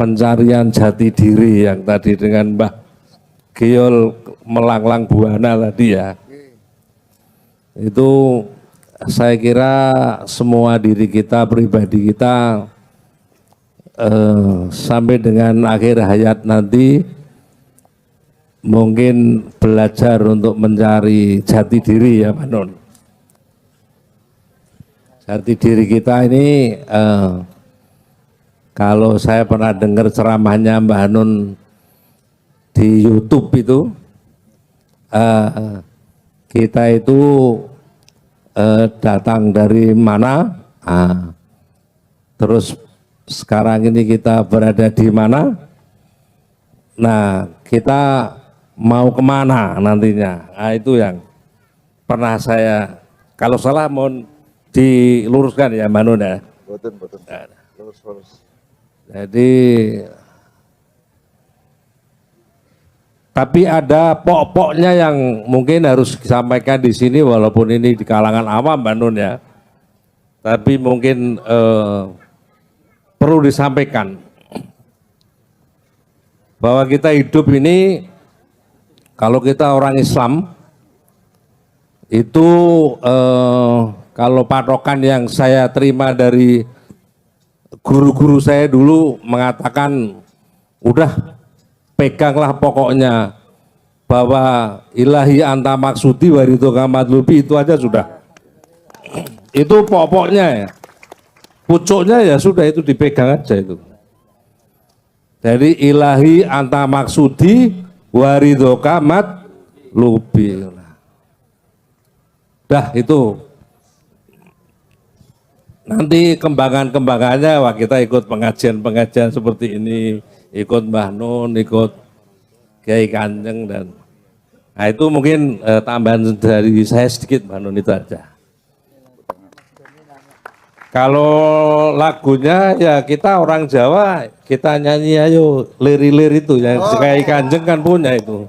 pencarian jati diri yang tadi dengan Mbah Giol melanglang buana tadi ya. Itu saya kira semua diri kita, pribadi kita sampai dengan akhir hayat nanti mungkin belajar untuk mencari jati diri ya Pak Nun. Jati diri kita ini kalau saya pernah dengar ceramahnya Mbah Nun di YouTube itu, kita itu datang dari mana, terus sekarang ini kita berada di mana, nah kita mau kemana nantinya, itu yang pernah saya, kalau salah mohon diluruskan ya Mbah Nun ya. Betul. Lurus. Jadi tapi ada pokoknya yang mungkin harus disampaikan di sini walaupun ini di kalangan awam Mbak Nun ya. Tapi mungkin perlu disampaikan bahwa kita hidup ini kalau kita orang Islam itu kalau patokan yang saya terima dari guru-guru saya dulu mengatakan udah peganglah pokoknya bahwa ilahi anta maksudi warido kamatlubi, itu aja sudah. Itu pokoknya ya. Pucuknya ya sudah, itu dipegang aja itu. Jadi ilahi anta maksudi warido kamatlubi. Dah itu. Nanti kembangan-kembangannya wah kita ikut pengajian-pengajian seperti ini, ikut Mbah Nun, ikut Kiai Kanjeng dan nah itu mungkin tambahan dari saya sedikit Mbah Nun, itu aja. Kalau lagunya ya kita orang Jawa, kita nyanyi ayo lir-lir itu yang Kiai Kanjeng kan punya itu.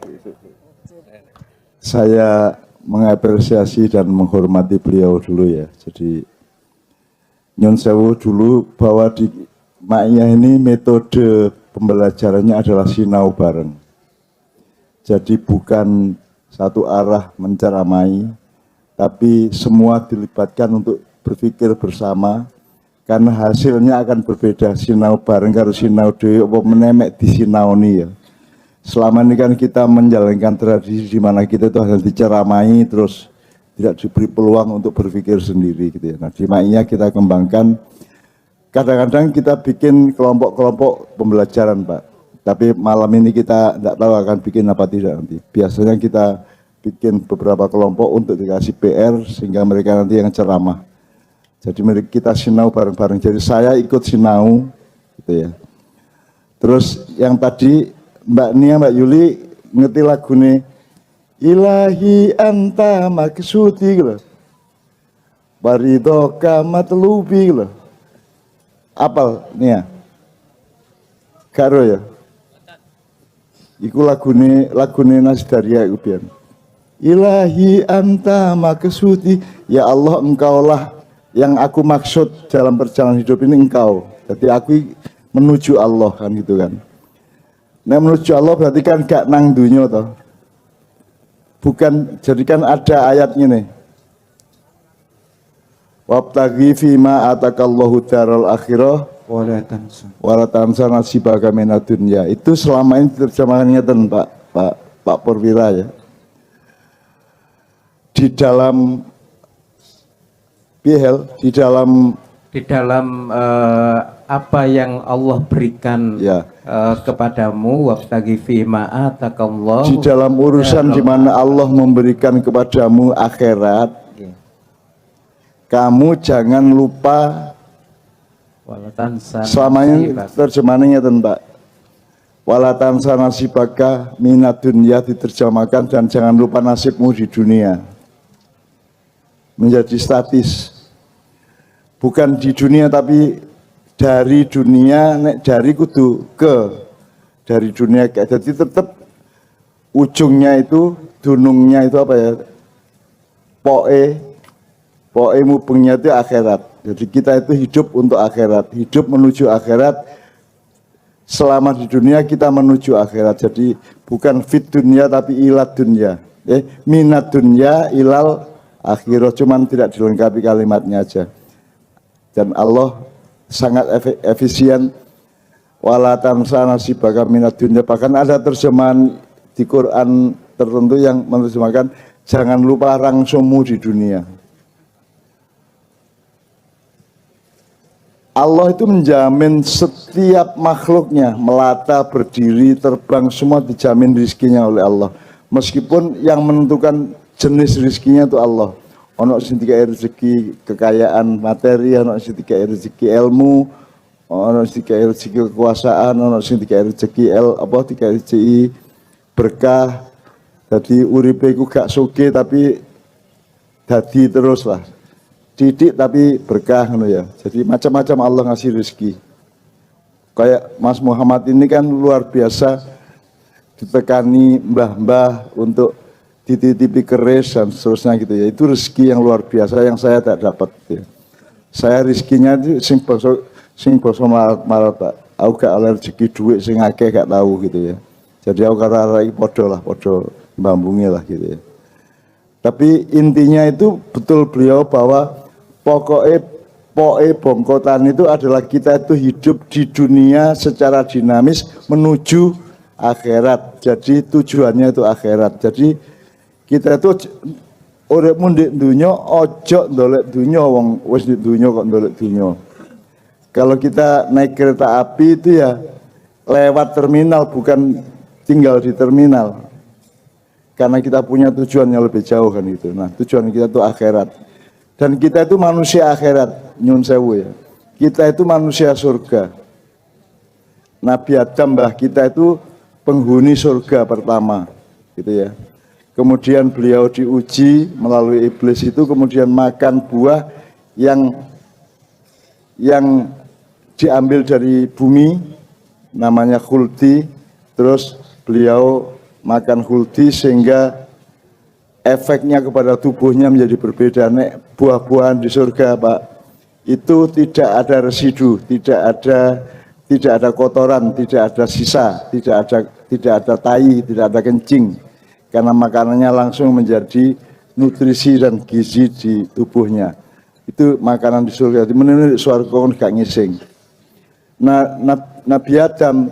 Saya mengapresiasi dan menghormati beliau dulu ya. Jadi Nyun Sewu dulu bahwa di Ma'iyah ini metode pembelajarannya adalah sinau bareng. Jadi bukan satu arah menceramai, tapi semua dilibatkan untuk berpikir bersama, karena hasilnya akan berbeda. Sinau bareng karo sinau dewe apa menemek di sinaoni ya. Selama ini kan kita menjalankan tradisi di mana kita itu hanya diceramai terus tidak diberi peluang untuk berpikir sendiri gitu ya. Nah di Ma'iyah kita kembangkan, kadang-kadang kita bikin kelompok-kelompok pembelajaran Pak. Tapi malam ini kita tidak tahu akan bikin apa tidak nanti. Biasanya kita bikin beberapa kelompok untuk dikasih PR sehingga mereka nanti yang ceramah. Jadi kita sinau bareng-bareng. Jadi saya ikut sinau gitu ya. Terus yang tadi Mbak Nia, Mbak Yuli ngerti lagu nih. Ilahi anta maksudi gitu. Baridoka matlubi gitu. Apal Nia? Karo ya? Iku lagune Nasdaria iku pian. Ilahi anta maksudi, ya Allah engkaulah yang aku maksud dalam perjalanan hidup ini engkau. Jadi aku menuju Allah kan gitu kan. Nah menuju Allah berarti kan gak nang dunya toh. Bukan, jadi kan ada ayatnya nih. Wabtaghi fima atakallahu daral akhirah wala tansa nasibaka minad dunya. Itu selama ini terjemahannya Pak Purwira ya. Di dalam di dalam apa yang Allah berikan ya, kepadamu, wabtaghi fima atakallahu, di dalam urusan di mana Allah memberikan kepadamu akhirat, kamu jangan lupa. Selama ini terjemahannya Pak, walatansa nasibaka minad dunya diterjemahkan dan jangan lupa nasibmu di dunia. Menjadi statis, bukan di dunia tapi dari dunia, dari kudu ke dari dunia ke, jadi tetap ujungnya itu, dunungnya itu apa ya, poe mubengnya itu akhirat. Jadi kita itu hidup untuk akhirat, hidup menuju akhirat selama di dunia kita menuju akhirat. Jadi bukan fit dunia tapi ilat dunia. Minat dunia ilal akhirat, cuman tidak dilengkapi kalimatnya aja. Dan Allah sangat efisien. Wala tansa nasibaka minat dunia. Bahkan ada terjemahan di Quran tertentu yang menerjemahkan jangan lupa rangsumu di dunia. Allah itu menjamin setiap makhluknya, melata, berdiri, terbang, semua dijamin rizkinya oleh Allah. Meskipun yang menentukan jenis rizkinya itu Allah. Ono sing dikai rezeki kekayaan materi, ono sing dikai rezeki ilmu, ono sing dikai rezeki kekuasaan, ono sing dikai rezeki dikai rezeki berkah. Jadi uripe iku gak sugih tapi dadi terus lah. Didik tapi berkah ngono ya. Jadi macam-macam Allah ngasih rezeki. Kayak Mas Muhammad ini kan luar biasa ditekani mbah-mbah untuk dititipi keris dan seterusnya gitu ya. Itu rezeki yang luar biasa yang saya tak dapat ya. Saya rezekinya itu sing basa marat Pak. Aku gak oleh rezeki duit sing akeh gak tahu gitu ya. Jadi aku karo iki padha mbambungi lah gitu ya. Tapi intinya itu betul beliau bahwa pokoknya bongkotan itu adalah kita itu hidup di dunia secara dinamis menuju akhirat. Jadi tujuannya itu akhirat. Jadi kita itu uripmu ndek dunya ojo ndolek dunya wong wis ndek dunya kok ndolek dunya. Kalau kita naik kereta api itu ya lewat terminal, bukan tinggal di terminal. Karena kita punya tujuan yang lebih jauh kan gitu. Nah, tujuan kita itu akhirat. Dan kita itu manusia akhirat, nyun sewu ya. Kita itu manusia surga. Nabi Adam mbah kita itu penghuni surga pertama, gitu ya. Kemudian beliau diuji melalui iblis itu, kemudian makan buah yang diambil dari bumi, namanya khuldi. Terus beliau makan khuldi sehingga efeknya kepada tubuhnya menjadi berbeda. Nek buah-buahan di surga Pak, itu tidak ada residu, tidak ada kotoran, tidak ada sisa, tidak ada tai, tidak ada kencing, karena makanannya langsung menjadi nutrisi dan gizi di tubuhnya. Itu makanan di surga. Di menurut suara kon gak ngising. Nah, Nabi Adam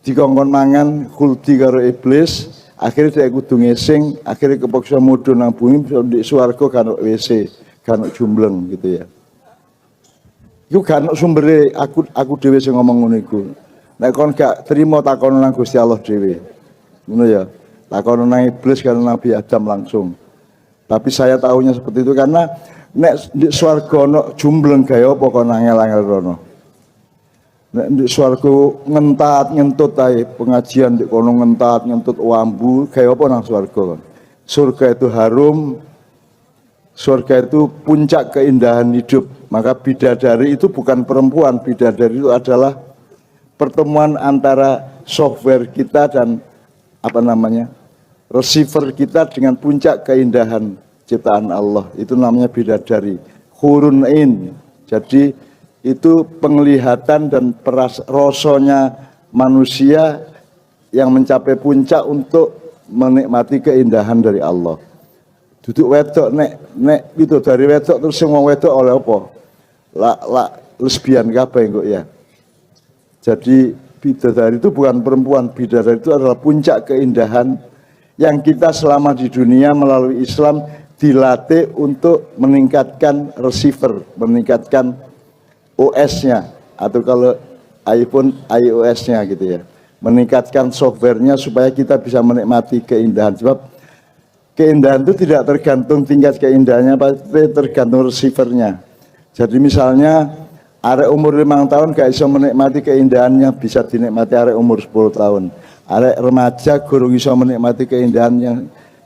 dikongkon mangan khuldi karo iblis, akhirnya dia kudu ngising, akhirnya kepaksa mudhun nang bumi di swarga kan WC, kan jumbleng gitu ya. Iku kan sumbere aku dhewe sing ngomong ngono iku. Nek kon gak trimo takon nang Gusti Allah dhewe. Ngono ya. Takon nang iblis karo Nabi Adam langsung. Tapi saya tahunya seperti itu karena nek di swarga ono jumbleng gawe apa kon angel-angel rono. Nek di swarga ngentat ngentut ae pengajian di kono ngentat ngentut wambu gawe apa nang swarga. Surga itu harum, surga itu puncak keindahan hidup. Maka bidadari itu bukan perempuan, bidadari itu adalah pertemuan antara software kita dan receiver kita dengan puncak keindahan ciptaan Allah. Itu namanya bidadari, hurun ain. Jadi itu penglihatan dan rasanya manusia yang mencapai puncak untuk menikmati keindahan dari Allah. Duduk wedok nek itu dari wedok terus semua wedok oleh apa? Lesbian kabeh kok ya. Jadi bidadari itu bukan perempuan, bidadari itu adalah puncak keindahan yang kita selama di dunia melalui Islam dilatih untuk meningkatkan receiver, meningkatkan OS-nya atau kalau iPhone iOS-nya gitu ya. Meningkatkan softwarenya supaya kita bisa menikmati keindahan. Sebab keindahan itu tidak tergantung tingkat keindahannya, tapi tergantung receivernya. Jadi misalnya arek umur 5 tahun gak bisa menikmati keindahannya, bisa dinikmati arek umur 10 tahun. Arek remaja gurung bisa menikmati keindahan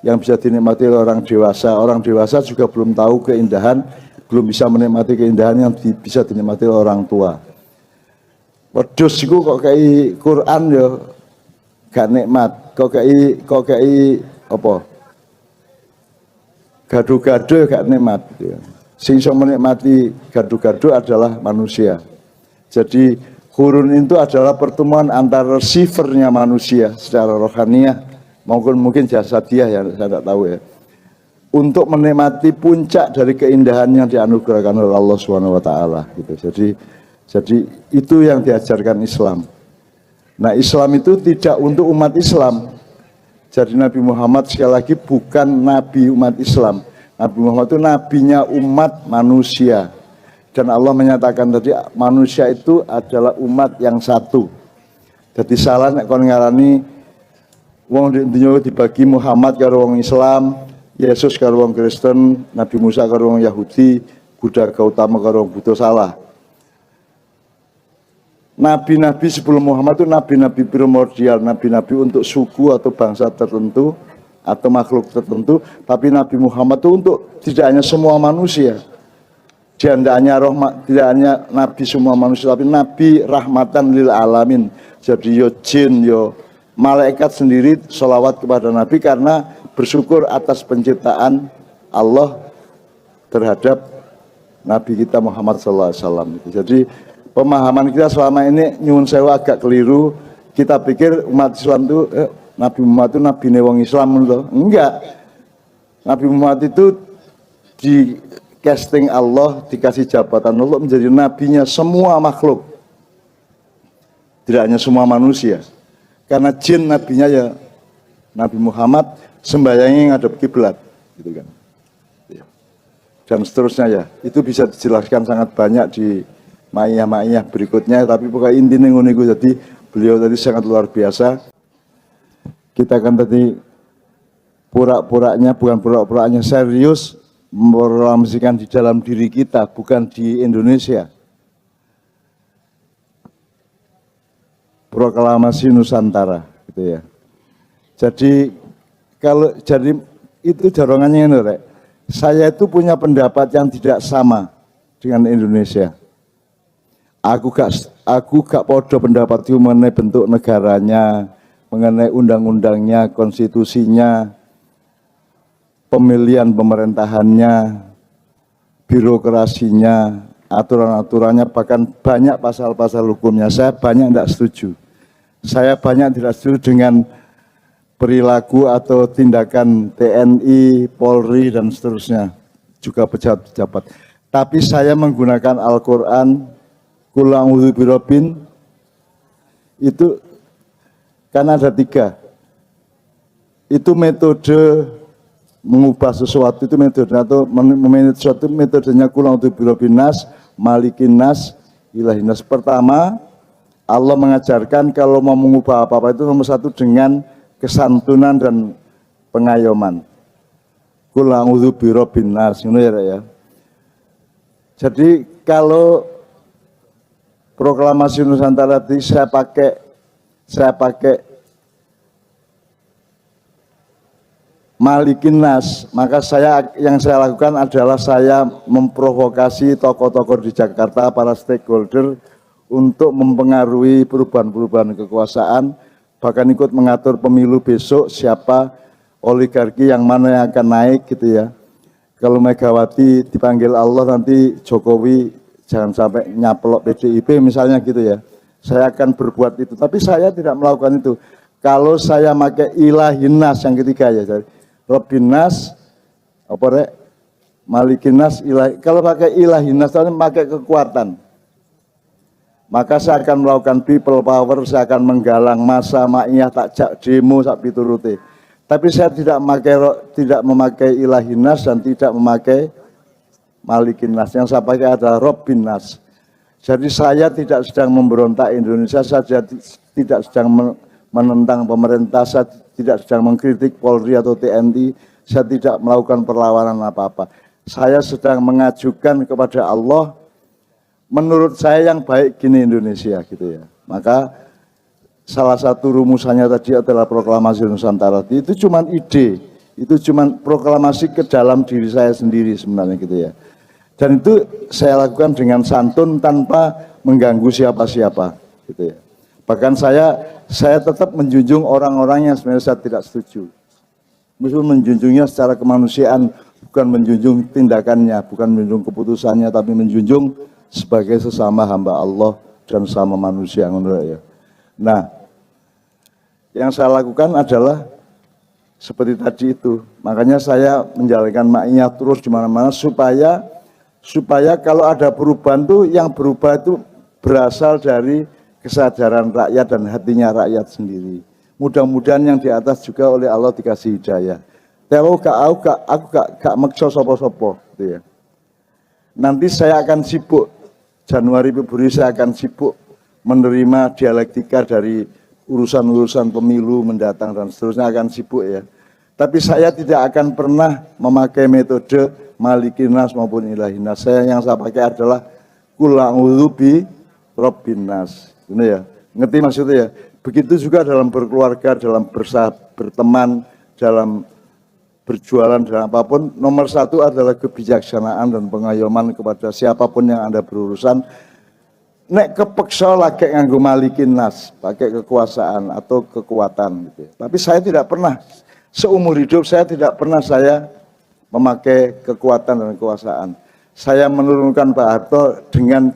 yang bisa dinikmati oleh orang dewasa. Orang dewasa juga belum tahu keindahan, belum bisa menikmati keindahan yang bisa dinikmati oleh orang tua. Wedhus iku kok kayak Quran ya gak nikmat, kok kayak apa? Gado-gado gak nikmat gitu ya. Sing iso menikmati gado-gado adalah manusia. Jadi Qurun itu adalah pertemuan antara receivernya manusia secara rohaniah maupun mungkin jasadiah ya, saya tidak tahu ya, untuk menikmati puncak dari keindahan yang dianugerahkan oleh Allah Subhanahu wa taala gitu. Jadi itu yang diajarkan Islam. Nah, Islam itu tidak untuk umat Islam. Jadi Nabi Muhammad sekali lagi bukan nabi umat Islam. Nabi Muhammad itu nabinya umat manusia. Dan Allah menyatakan tadi manusia itu adalah umat yang satu. Jadi salah nek kon ngarani wong di dunia dibagi Muhammad karo wong Islam, Yesus karo wong Kristen, Nabi Musa karo wong Yahudi, Buddha Gautama karo wong Buddha, salah. Nabi-nabi sebelum Muhammad itu nabi-nabi primordial, nabi-nabi untuk suku atau bangsa tertentu atau makhluk tertentu, tapi Nabi Muhammad itu untuk tidak hanya semua manusia. Dia tidak hanya nabi semua manusia, tapi nabi rahmatan lil alamin. Jadi yo jin, yo malaikat sendiri sholawat kepada Nabi karena bersyukur atas penciptaan Allah terhadap Nabi kita Muhammad SAW. Jadi pemahaman kita selama ini nyuwun sewu agak keliru. Kita pikir umat Islam itu Nabi Muhammad itu nabi wong Islam loh. Enggak. Nabi Muhammad itu di casting Allah, dikasih jabatan Allah menjadi nabinya semua makhluk. Tidak hanya semua manusia. Karena jin nabinya ya Nabi Muhammad, sembayangnya ngadep kiblat gitu kan. Dan seterusnya ya. Itu bisa dijelaskan sangat banyak di ma'iyah berikutnya, tapi pokoknya intinya ngono iku. Jadi beliau tadi sangat luar biasa. Kita kan tadi bukan pura-puranya serius memproklamasikan di dalam diri kita, bukan di Indonesia. Proklamasi Nusantara gitu ya. Jadi itu dorongannya ini, Rek. Saya itu punya pendapat yang tidak sama dengan Indonesia. Aku gak podo pendapat itu mengenai bentuk negaranya, mengenai undang-undangnya, konstitusinya, pemilihan pemerintahannya, birokrasinya, aturan-aturannya, bahkan banyak pasal-pasal hukumnya. Saya banyak tidak setuju. Saya banyak tidak setuju dengan perilaku atau tindakan TNI, Polri, dan seterusnya, juga pejabat-pejabat. Tapi saya menggunakan Al-Quran, Qul a'udzu birabbin, itu kan ada 3. Itu metode mengubah sesuatu, itu metode atau memanage sesuatu, metodenya Qul a'udzu birabbin nas, malikin nas, ilahin nas. Pertama, Allah mengajarkan kalau mau mengubah apa-apa itu nomor 1 dengan kesantunan dan pengayoman. Qul a'udzu birabbin nas, ngono ya. Jadi kalau proklamasi Nusantara tadi saya pakai malikin nas, maka yang saya lakukan adalah saya memprovokasi tokoh-tokoh di Jakarta, para stakeholder untuk mempengaruhi perubahan-perubahan kekuasaan, bahkan ikut mengatur pemilu besok, siapa oligarki yang mana yang akan naik gitu ya. Kalau Megawati dipanggil Allah, nanti Jokowi jangan sampai nyaplok PDIP misalnya gitu ya. Saya akan berbuat itu, tapi saya tidak melakukan itu. Kalau saya pakai ilahinas yang ketiga ya, jadi Rabbinas, apa rek, Malikinas, ilahi. Kalau pakai ilahinas, itu pakai kekuatan. Maka saya akan melakukan people power, saya akan menggalang massa, ma'iyah, takjak, demo, sak piturute. Tapi saya tidak memakai ilahinas dan tidak memakai Malikin nas. Yang saya pakai adalah Rabbin nas. Jadi saya tidak sedang memberontak Indonesia, saya tidak sedang menentang pemerintah, saya tidak sedang mengkritik Polri atau TNI, saya tidak melakukan perlawanan apa-apa. Saya sedang mengajukan kepada Allah, menurut saya yang baik gini Indonesia gitu ya. Maka salah satu rumusannya tadi adalah proklamasi Nusantara. Itu cuma ide, itu cuma proklamasi ke dalam diri saya sendiri sebenarnya gitu ya. Dan itu saya lakukan dengan santun tanpa mengganggu siapa-siapa gitu ya. Bahkan saya tetap menjunjung orang-orang yang sebenarnya saya tidak setuju. Meskipun menjunjungnya secara kemanusiaan, bukan menjunjung tindakannya, bukan menjunjung keputusannya, tapi menjunjung sebagai sesama hamba Allah dan sama manusia ngono ya. Nah, yang saya lakukan adalah seperti tadi itu. Makanya saya menjalankan maknya terus di mana-mana supaya kalau ada perubahan tuh yang berubah itu berasal dari kesadaran rakyat dan hatinya rakyat sendiri. Mudah-mudahan yang di atas juga oleh Allah dikasih hidayah. Tapi aku gak maksa sopo-sopo gitu ya. Nanti saya akan sibuk, Januari Februari saya akan sibuk menerima dialektika dari urusan-urusan pemilu mendatang dan seterusnya, akan sibuk ya. Tapi saya tidak akan pernah memakai metode Malikinas maupun Ilahinas. Yang saya pakai adalah Qul a'udzu bi Rabbinnas. Ini ya, ngerti maksudnya ya. Begitu juga dalam berkeluarga, dalam berteman, dalam berjualan, dalam apapun. Nomor satu adalah kebijaksanaan dan pengayoman kepada siapapun yang Anda berurusan. Nek kepeksa lagi nganggo malikin nas, pakai kekuasaan atau kekuatan gitu. Tapi saya tidak pernah, seumur hidup saya tidak pernah saya memakai kekuatan dan kekuasaan. Saya menurunkan Pak Harto dengan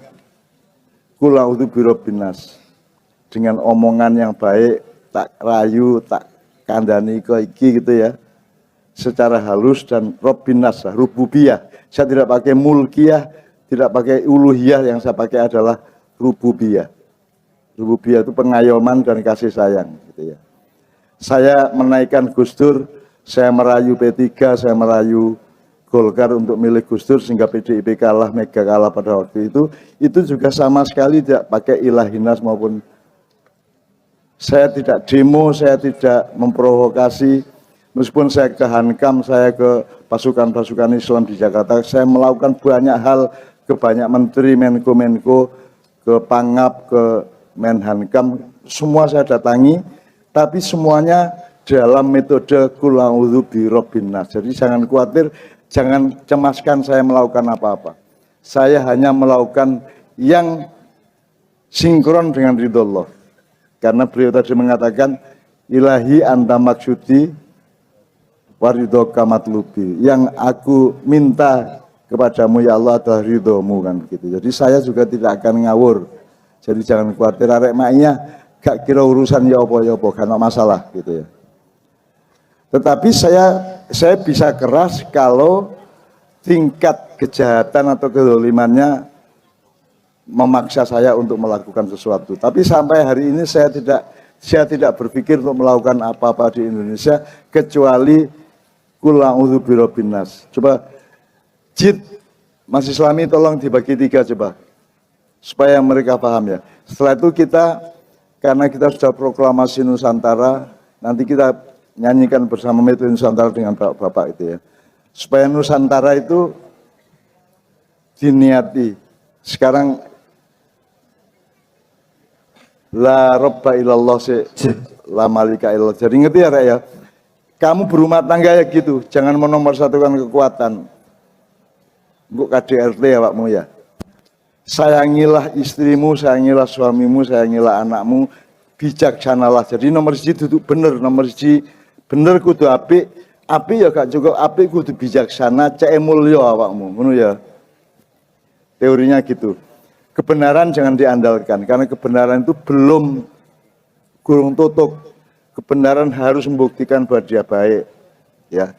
Qul a'udzu birabbinas. Dengan omongan yang baik, tak rayu, tak kandani ke iki gitu ya. Secara halus dan Rabbinas, rububiyah. Saya tidak pakai mulkiyah, tidak pakai uluhiyah, yang saya pakai adalah rububiyah. Rububiyah itu pengayoman dan kasih sayang gitu ya. Saya menaikkan Gus Dur, saya merayu P3, saya merayu Golkar untuk milih Gus Dur sehingga PDIP kalah, Mega kalah pada waktu itu juga sama sekali tidak pakai Ilahinas maupun saya tidak demo, saya tidak memprovokasi. Meskipun saya ke Hankam, saya ke pasukan-pasukan Islam di Jakarta, saya melakukan banyak hal ke banyak menteri, Menko, ke Pangap, ke Menhankam, semua saya datangi, tapi semuanya dalam metode Qul a'udzu birabbinas. Jadi jangan khawatir, jangan cemaskan saya melakukan apa-apa. Saya hanya melakukan yang sinkron dengan ridho Allah. Karena beliau tadi mengatakan, ilahi anta maksudi waridho kamatlubi. Yang aku minta kepadamu ya Allah adalah ridhomu, kan begitu. Jadi saya juga tidak akan ngawur. Jadi jangan khawatir, arek maknya gak kira urusan ya apa, karena masalah gitu ya. Tetapi saya bisa keras kalau tingkat kejahatan atau kezalimannya memaksa saya untuk melakukan sesuatu. Tapi sampai hari ini saya tidak berpikir untuk melakukan apa-apa di Indonesia kecuali Qul a'udzu birabbinas. Coba Jid, Mas Islami tolong dibagi 3 coba, supaya mereka paham ya. Setelah itu karena kita sudah proklamasi Nusantara, nanti kita nyanyikan bersama Metode Nusantara dengan Bapak itu ya. Supaya Nusantara itu diniati. Sekarang la robba ilallah la malika ilallah. Jadi ngerti ya Rek ya? Kamu berumah tangga ya gitu, jangan menomorsatukan kekuatan. Untuk KDRT ya Pakmu ya. Sayangilah istrimu, sayangilah suamimu, sayangilah anakmu, bijaksanalah. Jadi nomor 1 duduk bener, nomor 1 bener kudu apik, apik ya gak cukup apik kudu bijaksana, cek mulya awakmu, ngono ya. Teorinya gitu. Kebenaran jangan diandalkan, karena kebenaran itu belum gurung tutup. Kebenaran harus membuktikan bahwa dia baik. Ya.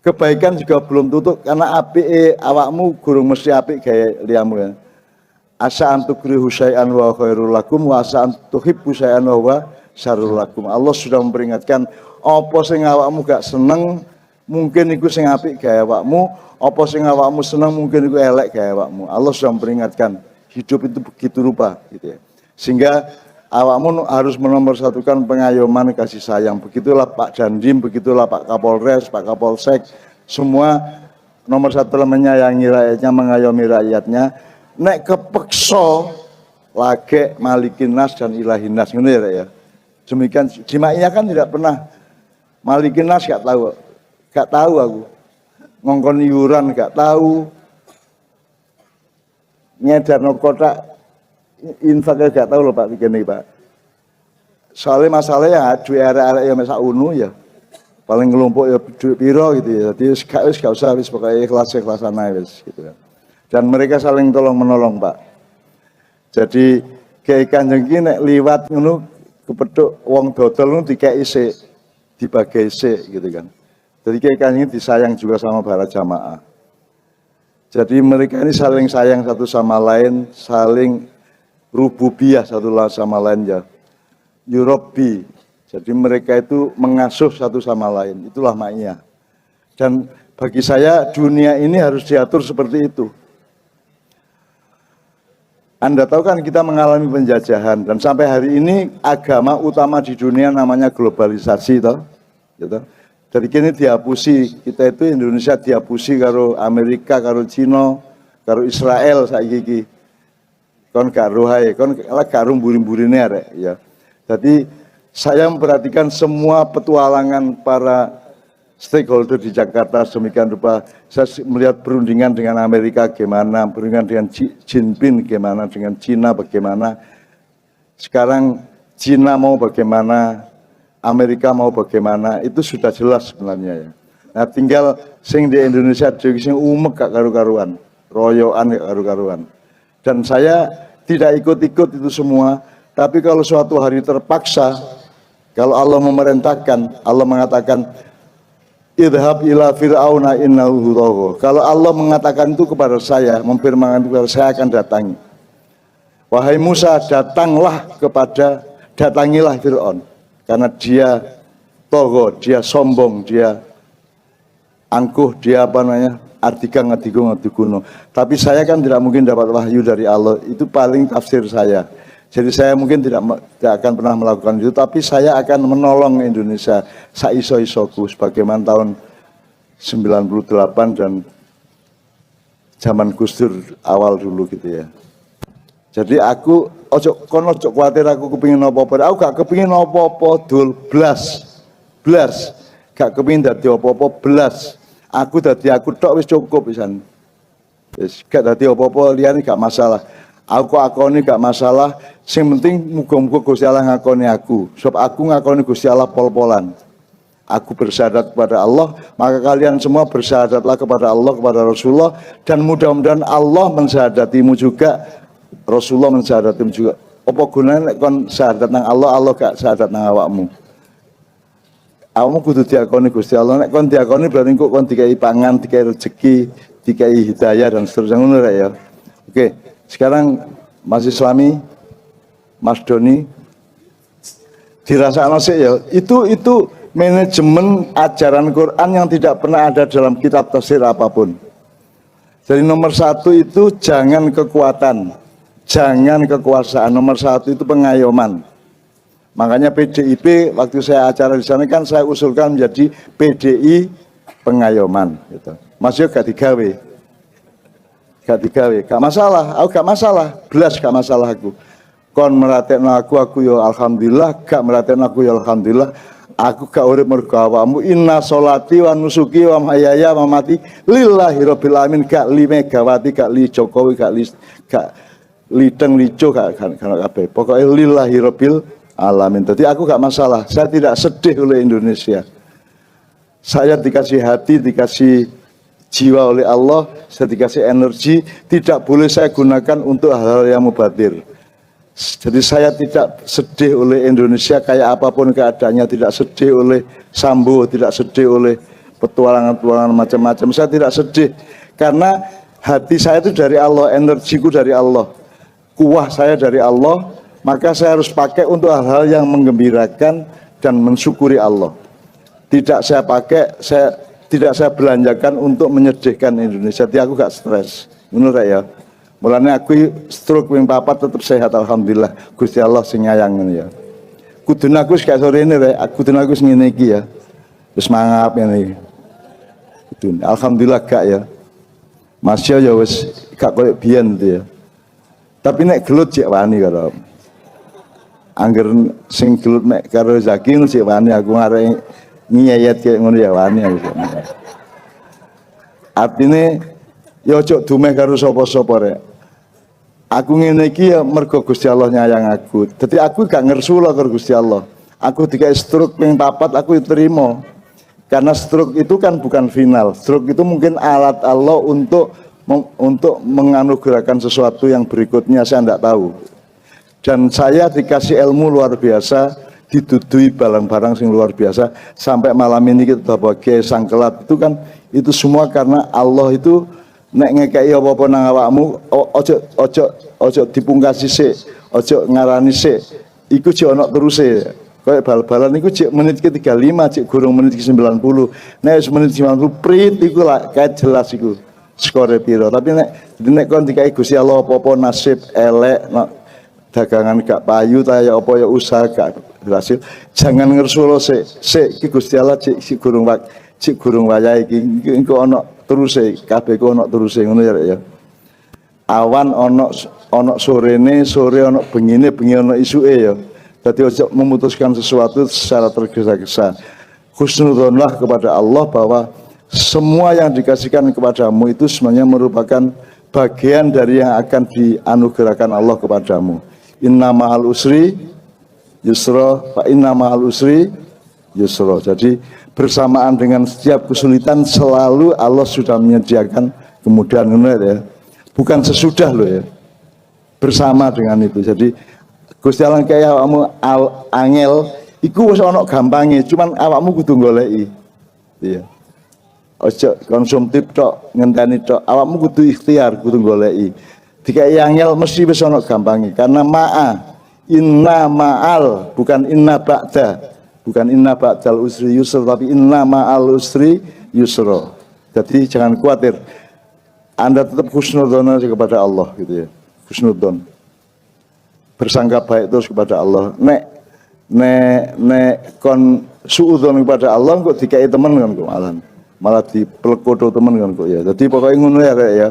Kebaikan juga belum tutup, karena apik awakmu gurung mesti apik gaya liamu ya. Asa antukrihu syai'an wa khairul lakum wa asa antuhibbu syai'an wa syarrul lakum. Allah sudah memperingatkan, apa sing awakmu gak seneng, mungkin iku sing apik gaya awakmu, apa sing awakmu seneng mungkin iku elek gaya awakmu. Allah sudah memperingatkan. Hidup itu begitu rupa gitu ya. Sehingga awakmu harus menomorsatukan pengayoman kasih sayang. Begitulah Pak Dandim, begitulah Pak Kapolres, Pak Kapolsek, semua nomor 1 menyayangi rakyatnya, mengayomi rakyatnya. Nek kepeksa lagi Malikinas dan Ilahinas ngono ya. Demikian Jimaiyah kan tidak pernah Malikinas, gak tahu aku. Ngongkon iuran gak tahu. Nyedarno kotak infaknya gak tahu loh Pak begini Pak. Soalnya masalahnya duit arek-arek yang mesak unu ya. Paling ngelompok ya duit piro gitu ya. Jadi gak usah wis pokoknya ikhlas-ikhlasan ae wis gitu kan. Dan mereka saling tolong menolong Pak. Jadi Kiai Kanjeng ki nek liwat ngono kepethuk wong dodol ngono dikeki sik, dibagi sik gitu kan. Jadi Kiai Kanjeng disayang juga sama para jamaah. Jadi mereka ini saling sayang satu sama lain, saling rububiyah satu sama lain ya. Yurobi. Jadi mereka itu mengasuh satu sama lain. Itulah maknya. Dan bagi saya dunia ini harus diatur seperti itu. Anda tahu kan kita mengalami penjajahan dan sampai hari ini agama utama di dunia namanya globalisasi toh. Gitu. Jadi kini dihapusi, kita itu Indonesia dihapusi karo Amerika, karo Cina, karo Israel saiki iki. Kon gak rohae, kon gak burin-burine arek ya. Jadi saya memperhatikan semua petualangan para stakeholder di Jakarta sedemikian rupa. Saya melihat perundingan dengan Amerika bagaimana, perundingan dengan Jinping bagaimana, dengan Cina bagaimana. Sekarang Cina mau bagaimana, Amerika mau bagaimana, itu sudah jelas sebenarnya ya. Nah tinggal sing di Indonesia dhewe sing umek gak karu-karuan, royokan gak karu-karuan. Dan saya tidak ikut-ikut itu semua, tapi kalau suatu hari terpaksa, kalau Allah memerintahkan, Allah mengatakan idhab ila fir'auna innahu tagha. Kalau Allah mengatakan itu kepada saya, memfirmankan itu kepada saya, akan datangi. Wahai Musa, datangilah Fir'aun. Karena dia tagha, dia sombong, dia angkuh, dia ngadigo. Tapi saya kan tidak mungkin dapat wahyu dari Allah, itu paling tafsir saya. Jadi saya mungkin tidak akan pernah melakukan itu, tapi saya akan menolong Indonesia saiso-isoku sebagaimana tahun 98 dan zaman Gus Dur awal dulu gitu ya. Jadi aku ojo kuatir aku kepingin apa-apa, aku gak kepingin apa-apa dul blas, gak kepingin dadi apa-apa blas. Aku dadi aku tok wis cukup pisan. Wis gak dadi apa-apa liyane gak masalah. Aku akoni gak masalah, sing penting muga-muga Gusti Allah ngakoni aku. Sebab aku ngakoni Gusti Allah pol-polan. Aku bersyahadat kepada Allah, maka kalian semua bersyahadatlah kepada Allah, kepada Rasulullah, dan mudah-mudahan Allah mensyahadatimu juga, Rasulullah mensyahadatimu juga. Apa gunanya nek kon syahadat nang Allah, Allah gak syahadat nang awakmu. Awakmu kudu diakoni Gusti Allah, nek kon diakoni berarti kok kon dikai pangan, dikai rezeki, dikai hidayah dan seterusnya ngono rek ya. Oke. Sekarang Mas Islami, Mas Doni, dirasakno sik ya. Itu manajemen ajaran Quran yang tidak pernah ada dalam kitab tafsir apapun. Jadi nomor satu itu jangan kekuatan, jangan kekuasaan. Nomor satu itu pengayoman. Makanya PDIP waktu saya acara di sana kan saya usulkan menjadi PDI pengayoman. Gitu. Mas yo gak digawe. Gak digawe, gak masalah, aku gak masalah, belas gak masalah aku. Kon meratekno aku yo alhamdulillah, gak meratekno aku yo alhamdulillah. Aku gak urip mergo awakmu. Inna sholati wa nusuki wa mahyaya wa mamati lillahi rabbil alamin. Gak li Megawati, gak li Jokowi, gak li Teng Lico, gak kabeh. Pokoknya lillahi rabbil alamin. Jadi aku gak masalah, saya tidak sedih oleh Indonesia. Saya dikasih hati, dikasih jiwa oleh Allah, saya dikasih energi, tidak boleh saya gunakan untuk hal-hal yang mubadir. Jadi saya tidak sedih oleh Indonesia kayak apapun keadaannya, tidak sedih oleh Sambo, tidak sedih oleh petualangan-petualangan macam-macam. Saya tidak sedih karena hati saya itu dari Allah, energiku dari Allah, kuah saya dari Allah, maka saya harus pakai untuk hal-hal yang menggembirakan dan mensyukuri Allah. Tidak saya pakai, tidak saya belanjakan untuk menyedihkan Indonesia. Jadi aku gak stres. Menurut ya. Mulanya aku stroke ping 4 tetap sehat alhamdulillah. Gusti Allah sing nyayang ya. Kudune aku kayak sore ini rek, kudune aku ngene iki ya. Wis mangap ngene. Kudune alhamdulillah gak ya. Masya ya wis gak koyo biyen gitu ya. Tapi nek gelut cek wani karo. Angger sing gelut mek karo Zaki cek wani aku ngarep nyayat kayak ngono ya wani aku. Artine ya ojo dumeh karo sapa-sapa rek. Aku ngene iki ya mergo Gusti Allah nyayang aku. Dadi aku gak ngersula karo Gusti Allah. Aku dikai stroke ping 4 aku terima. Karena stroke itu kan bukan final. Stroke itu mungkin alat Allah untuk menganugerahkan sesuatu yang berikutnya saya tidak tahu. Dan saya dikasih ilmu luar biasa, didudui barang-barang yang luar biasa, sampai malam ini kita bagai sangkelat itu kan, itu semua karena Allah itu nek ngekei apa-apa nang awakmu, ojo dipungkasi sik, ojo ngarani sik, iku jek ono teruse. Kayak bal-balan iku jek menit ke 35, jek gurung menit ke 90. Nek wis menit 90 prit iku lah kayak jelas iku skore piro. Tapi nek kon dikai Gusti Allah apa-apa nasib elek, dagangan gak payu ta ya apa ya usaha gak berhasil, jangan ngersulo sik iki Gusti Allah cik gurung wayahe iki engko ana teruse, kabeh ku ana teruse ngono ya. Awan ana sorene, sore ana bengine, bengi ana isuke ya. Dadi ojo memutuskan sesuatu secara tergesa-gesa. Husnudzonlah kepada Allah bahwa semua yang dikasihkan kepadamu itu sebenarnya merupakan bagian dari yang akan dianugerahkan Allah kepadamu. Inna ma'al usri yusra, fa inna ma'al usri yusra. Jadi bersamaan dengan setiap kesulitan selalu Allah sudah menyediakan kemudahan ya. Bukan sesudah loh ya. Bersama dengan itu. Jadi Gusti Allah kaya awakmu angel iku wis ana gampange, cuman awakmu kudu goleki. Iya. Ojo konsumtif tok, ngenteni tok. Awakmu kudu ikhtiar, kudu goleki. Dikai angel mesti wis ana gampange karena inna ma'al bukan inna ba'da, bukan inna ba'dal usri yusra, tapi inna ma'al usri yusra. Jadi jangan khawatir, Anda tetap husnudzon kepada Allah gitu ya, husnudzon, bersangka baik terus kepada Allah. Nek kon suudzon kepada Allah kok dikai temen kan kok malah dipelekodo temen kan kok ya. Jadi pokoknya ngono ya kayak ya.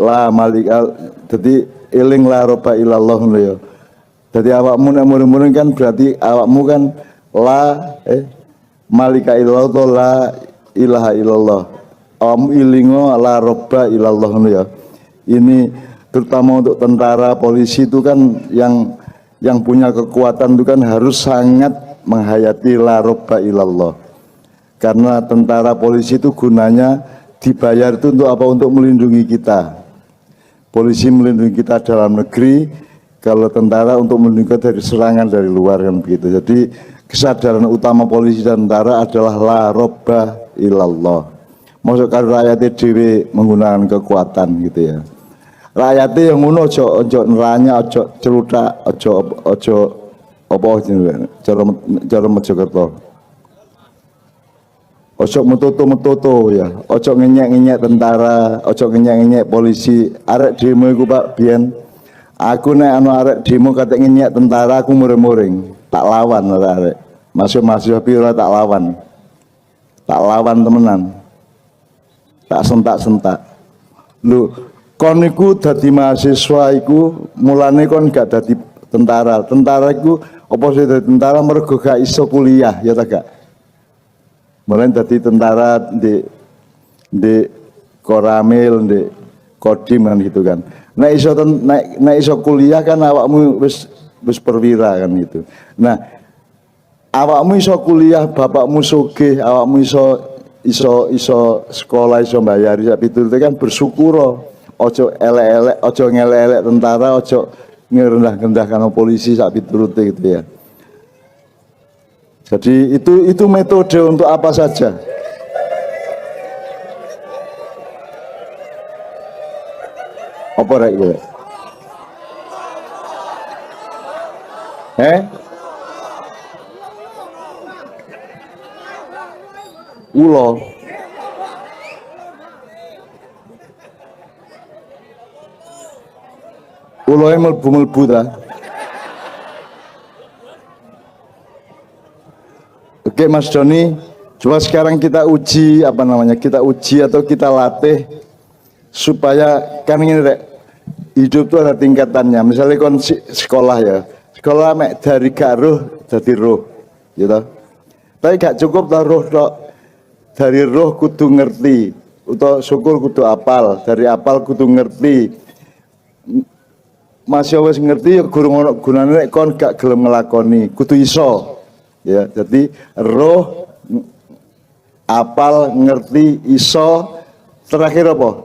La malikal, jadi eling la roba ilallah ya. Jadi awakmu nek murung-murung kan berarti awakmu kan la malika ilallah atau la ilaha illallah. Awakmu ilingo la roba ilallah ya. Ini terutama untuk tentara, polisi itu kan yang punya kekuatan itu kan harus sangat menghayati la roba ilallah. Karena tentara, polisi itu gunanya dibayar itu untuk apa? Untuk melindungi kita. Polisi melindungi kita dalam negeri, kalau tentara untuk melindungi kita dari serangan dari luar kan begitu. Jadi kesadaran utama polisi dan tentara adalah la robba ilallah. Maksud kalau rakyatnya dewe menggunakan kekuatan gitu ya. Rakyatnya yang ngono ojo neranya, ojo celutak, ojo apa cara Mojokerto. Ojo metutu ya, ojo ngenyek tentara, ojo ngenyek polisi. Arek demo iku Pak biyen, aku nek arek demo kate ngenyek tentara aku muring-muring, tak lawan arek. Masuk pira tak lawan temenan, tak sentak. Lho, kon iku dadi mahasiswa iku mulane kon gak dadi tentara. Tentara iku apa sih dadi tentara mergo gak iso kuliah ya ta gak? Mulai dari tentara di Koramil, di Kodim kan gitu kan. Nek iso kuliah kan awakmu wis perwira kan gitu. Nah, awakmu iso kuliah, bapakmu sugih, awakmu iso sekolah, iso mbayari sak piturute kan bersyukur. Ojo elek-elek, ojo ngelek-elek tentara, ojo ngerendah-rendahkan polisi sak piturute gitu ya. Jadi itu metode untuk apa saja. Apa rek kowe? Ulo. Uloe mlebu ta. Oke Mas Doni, coba sekarang kita uji kita uji atau kita latih supaya kan ini Rek, hidup itu ada tingkatannya. Misalnya kon sekolah ya, sekolah mek dari gak roh jadi roh, gitu. Tapi gak cukup lah roh tok. Dari roh kudu ngerti, atau syukur kudu apal, dari apal kudu ngerti. Masih wis ngerti ya gurung ono gunane nek kon gak gelem nglakoni, kudu iso. Ya, jadi roh, apal, ngerti, iso, terakhir apa?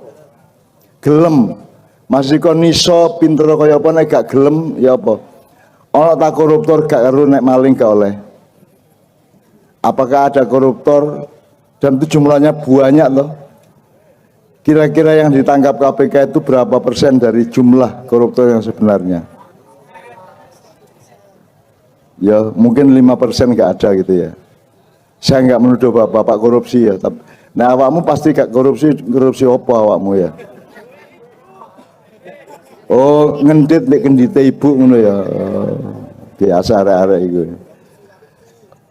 Gelem. Masih kon iso pinter kaya apa nek gak gelem ya apa? Ono tak koruptor gak karo nek maling gak oleh. Apakah ada koruptor dan itu jumlahnya banyak loh. Kira-kira yang ditangkap KPK itu berapa persen dari jumlah koruptor yang sebenarnya? Ya mungkin 5% nggak ada gitu ya. Saya nggak menuduh bapak korupsi ya. Nah awakmu pasti gak korupsi apa awakmu ya? Oh ngendit nek kendite ibu ngono ya. Biasa arek-arek iku.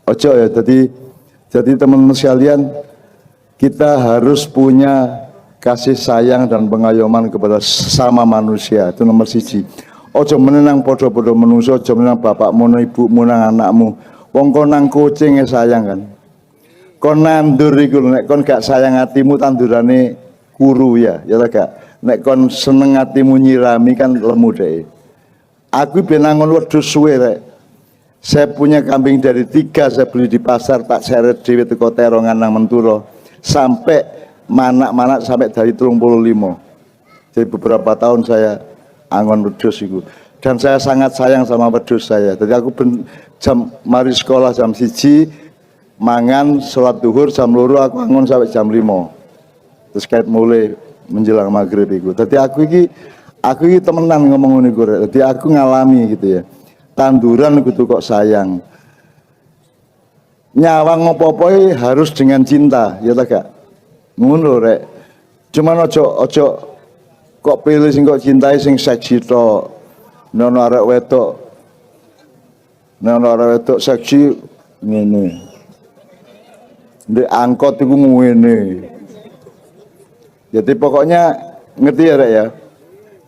Ojo ya, jadi teman-teman sekalian, kita harus punya kasih sayang dan pengayoman kepada sama manusia, itu nomor siji. Ojo menenang podo-podo menungso, ojo menenang bapakmu, ibumu, nang anakmu. Wong kon nang kucing sayang kan. Kon nandur iku nek kon gak sayang hatimu tandurane kuru ya ta gak. Nek kon seneng hatimu nyirami kan lemu deh. Aku benangon wedhus suwe rek. Saya punya kambing dari 3 saya beli di pasar tak seret dhewe teko terongan nang Menturo sampai manak-manak sampai dari 35. Jadi beberapa tahun saya angon wedhus itu dan saya sangat sayang sama wedhus saya. Jadi aku jam mari sekolah jam 1 mangan sholat duhur jam 2 aku angon sampai jam 5. Terus kayak mulai menjelang maghrib itu. Jadi aku ini temenan ngomong niku rek. Jadi aku ngalami gitu ya. Tanduran gitu kok sayang. Nyawang ngopo-opoi harus dengan cinta, ya tak gak? Ngono rek. Cuman ojo kok pilih sing kok cintai sing seksi tok. Nono arek wedok seksi ngene. Ndek angkot iku ngene. Jadi pokoknya ngerti ya rek ya.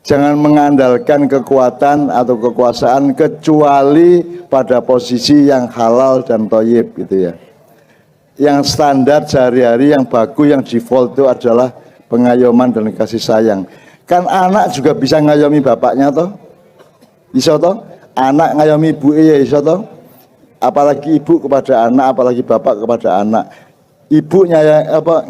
Jangan mengandalkan kekuatan atau kekuasaan kecuali pada posisi yang halal dan thayyib gitu ya. Yang standar sehari-hari yang bagus yang default itu adalah pengayoman dan kasih sayang. Kan anak juga bisa ngayomi bapaknya toh. Iso toh? Anak ngayomi ibu ya iso toh? Apalagi ibu kepada anak, apalagi bapak kepada anak. Ibu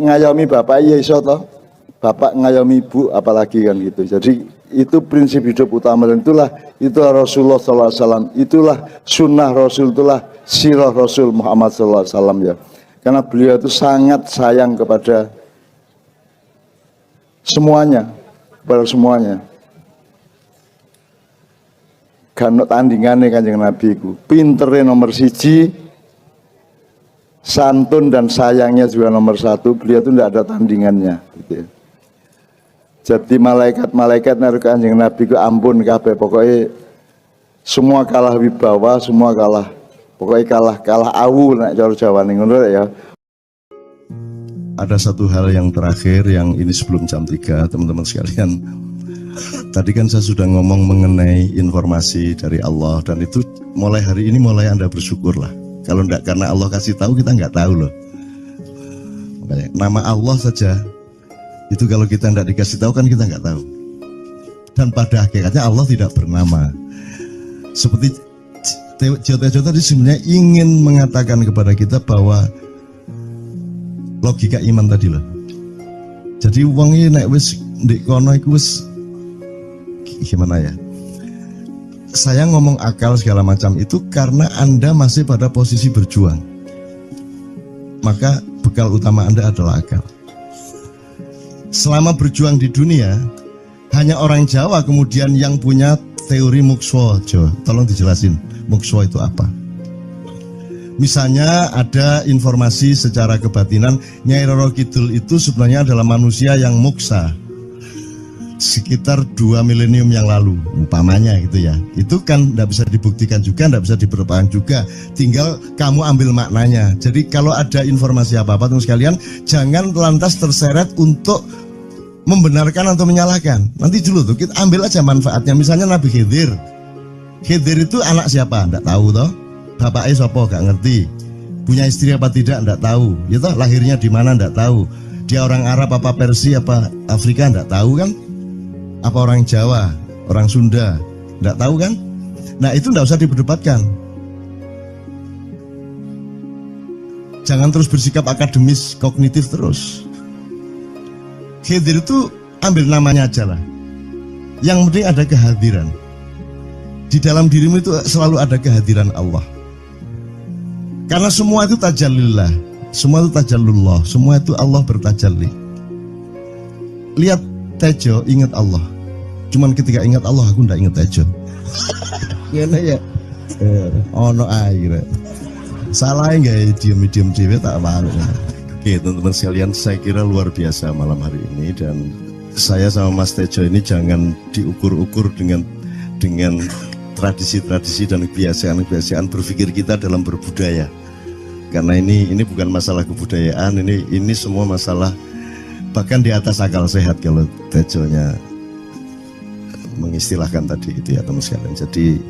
ngayomi bapak ya iso toh? Bapak ngayomi ibu apalagi kan gitu. Jadi itu prinsip hidup utama dan itulah Rasulullah SAW, itulah sunnah Rasul, itulah sirah Rasul Muhammad SAW ya. Karena beliau itu sangat sayang kepada semuanya, Kan tandingannya Kanjeng Nabi itu, pinternya nomor 1, santun dan sayangnya juga nomor 1. Beliau itu tidak ada tandingannya. Gitu ya. Jadi malaikat naruh Kanjeng Nabi ku ampun kabeh, pokoknya semua kalah wibawa, semua kalah. Pokoknya kalah awu nek cara Jawane ngono ya. Ada satu hal yang terakhir yang ini sebelum jam 3 teman-teman sekalian. Tadi kan saya sudah ngomong mengenai informasi dari Allah dan itu mulai hari ini mulai Anda bersyukurlah. Kalau enggak karena Allah kasih tahu kita enggak tahu loh. Makanya nama Allah saja itu kalau kita tidak dikasih tahu kan kita nggak tahu. Dan pada hakikatnya Allah tidak bernama. Seperti Joto tadi sebenarnya ingin mengatakan kepada kita bahwa logika iman tadi loh. Jadi wong ini nek wis ndek kono iku wis gimana ya? Saya ngomong akal segala macam itu karena Anda masih pada posisi berjuang. Maka bekal utama Anda adalah akal. Selama berjuang di dunia, hanya orang Jawa kemudian yang punya teori mukswa. Tolong dijelasin, mukswa itu apa? Misalnya ada informasi secara kebatinan, Nyai Roro Kidul itu sebenarnya adalah manusia yang muksa. Sekitar 2 milenium yang lalu, umpamanya gitu ya. Itu kan tidak bisa dibuktikan juga, tidak bisa diperpanjang juga. Tinggal kamu ambil maknanya. Jadi kalau ada informasi apa-apa teman sekalian, jangan lantas terseret untuk membenarkan atau menyalahkan. Nanti dulu tuh kita ambil aja manfaatnya. Misalnya Nabi Khidir. Khidir itu anak siapa? Tidak tahu toh. Bapaknya siapa? Gak ngerti. Punya istri apa tidak? Tidak tahu. Ya toh, lahirnya di mana? Tidak tahu. Dia orang Arab apa Persia apa Afrika? Tidak tahu kan? Apa orang Jawa, orang Sunda? Tidak tahu kan? Nah itu tidak usah diperdebatkan. Jangan terus bersikap akademis, kognitif terus. Khidir itu ambil namanya aja lah. Yang penting ada kehadiran. Di dalam dirimu itu selalu ada kehadiran Allah. Karena semua itu tajallillah, semua itu tajallullah, semua itu Allah bertajalli. Lihat Tejo, ingat Allah. Cuman ketika ingat Allah, aku ndak ingat Tejo. Gimana ya? Ono air. Salah nggak diem cewek tak malu. Oke teman-teman sekalian, saya kira luar biasa malam hari ini, dan saya sama Mas Tejo ini jangan diukur-ukur dengan tradisi-tradisi dan kebiasaan-kebiasaan berpikir kita dalam berbudaya. Karena ini bukan masalah kebudayaan, ini semua masalah bahkan di atas akal sehat kalau Tejonya mengistilahkan tadi itu ya teman sekalian. Jadi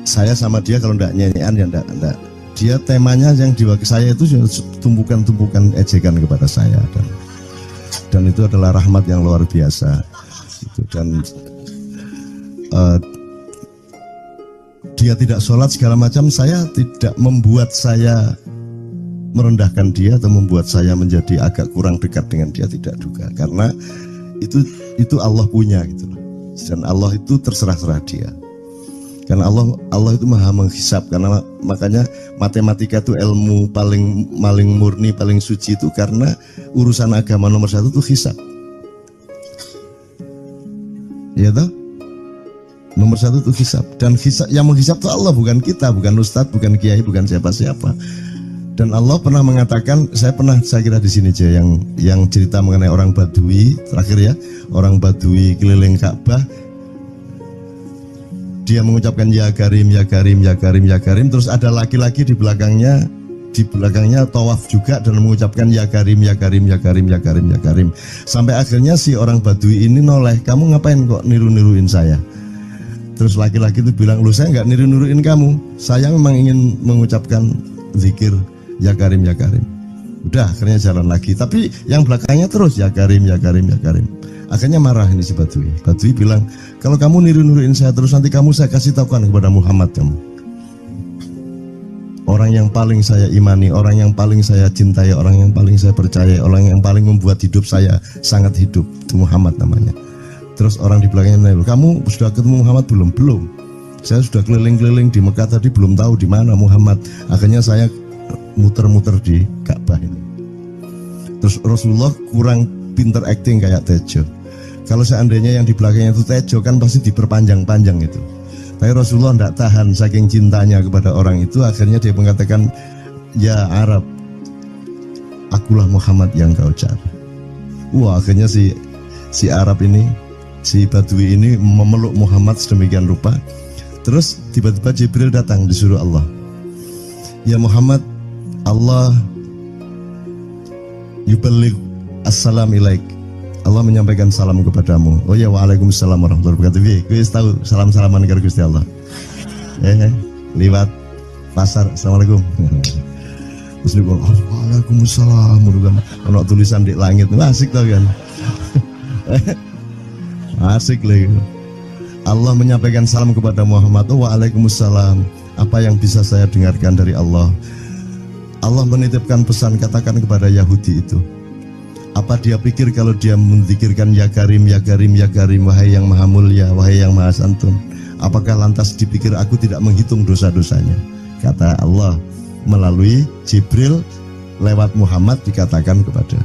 saya sama dia kalau ndak nyanyian ya ndak. Dia temanya yang diwakili saya itu tumpukan-tumpukan ejekan kepada saya, dan itu adalah rahmat yang luar biasa. Dan dia tidak sholat segala macam, saya tidak membuat saya merendahkan dia atau membuat saya menjadi agak kurang dekat dengan dia, tidak juga, karena itu Allah punya gitu loh. Dan Allah itu terserah-serah dia. Karena Allah itu maha menghisab, karena makanya matematika itu ilmu paling murni, paling suci itu karena urusan agama nomor satu itu hisab. Ya toh? Nomor satu itu hisab, dan hisab, yang menghisab itu Allah, bukan kita, bukan ustadz, bukan kiai, bukan siapa-siapa. Dan Allah pernah mengatakan, saya kira di sini aja yang cerita mengenai orang Badui terakhir ya, orang Badui keliling Ka'bah. Dia mengucapkan ya Karim, ya Karim, ya Karim, ya Karim. Terus ada laki-laki di belakangnya tawaf juga dan mengucapkan ya Karim, ya Karim, ya Karim, ya Karim, ya Karim. Sampai akhirnya si orang Badui ini noleh, kamu ngapain kok niru-niruin saya? Terus laki-laki itu bilang, lu saya nggak niru-niruin kamu, saya memang ingin mengucapkan zikir ya Karim, ya Karim. Udah akhirnya jalan lagi, tapi yang belakangnya terus ya Karim, ya Karim, ya Karim. Akhirnya marah ini si Badui. Badui bilang, kalau kamu niru-niruin saya terus, nanti saya kasih tahukan kepada Muhammad kamu. Orang yang paling saya imani, orang yang paling saya cintai, orang yang paling saya percaya, orang yang paling membuat hidup saya sangat hidup, itu Muhammad namanya. Terus orang di belakangnya nanya, kamu sudah ketemu Muhammad belum? Belum. Saya sudah keliling-keliling di Mekah tadi, belum tahu di mana Muhammad. Akhirnya saya muter-muter di Ka'bah ini. Terus Rasulullah kurang pinter acting kayak Tejo. Kalau seandainya yang di belakangnya itu Tejo kan pasti diperpanjang-panjang itu. Tapi Rasulullah tidak tahan saking cintanya kepada orang itu, akhirnya dia mengatakan, ya Arab, akulah Muhammad yang kau cari. Wah, akhirnya si Arab ini, si Badui ini memeluk Muhammad sedemikian rupa. Terus tiba-tiba Jibril datang disuruh Allah. Ya Muhammad, Allah yuballigh assalam ilaik. Allah menyampaikan salam kepadamu. Oh ya, waalaikumsalam warahmatullahi wabarakatuh. Gue tahu salam-salaman karo Gusti Allah. Lewat pasar, assalamualaikum. Terus dia bilang, waalaikumsalam. Kalau tulisan di langit, asik tau kan? Asik lagi. Allah menyampaikan salam kepada Muhammad. Oh, waalaikumsalam. Apa yang bisa saya dengarkan dari Allah? Allah menitipkan pesan, katakan kepada Yahudi itu. Apa dia pikir kalau dia menzikirkan ya Karim, ya Karim, ya Karim, wahai yang maha mulia, wahai yang maha santun, apakah lantas dipikir aku tidak menghitung dosa-dosanya? Kata Allah melalui Jibril lewat Muhammad dikatakan kepada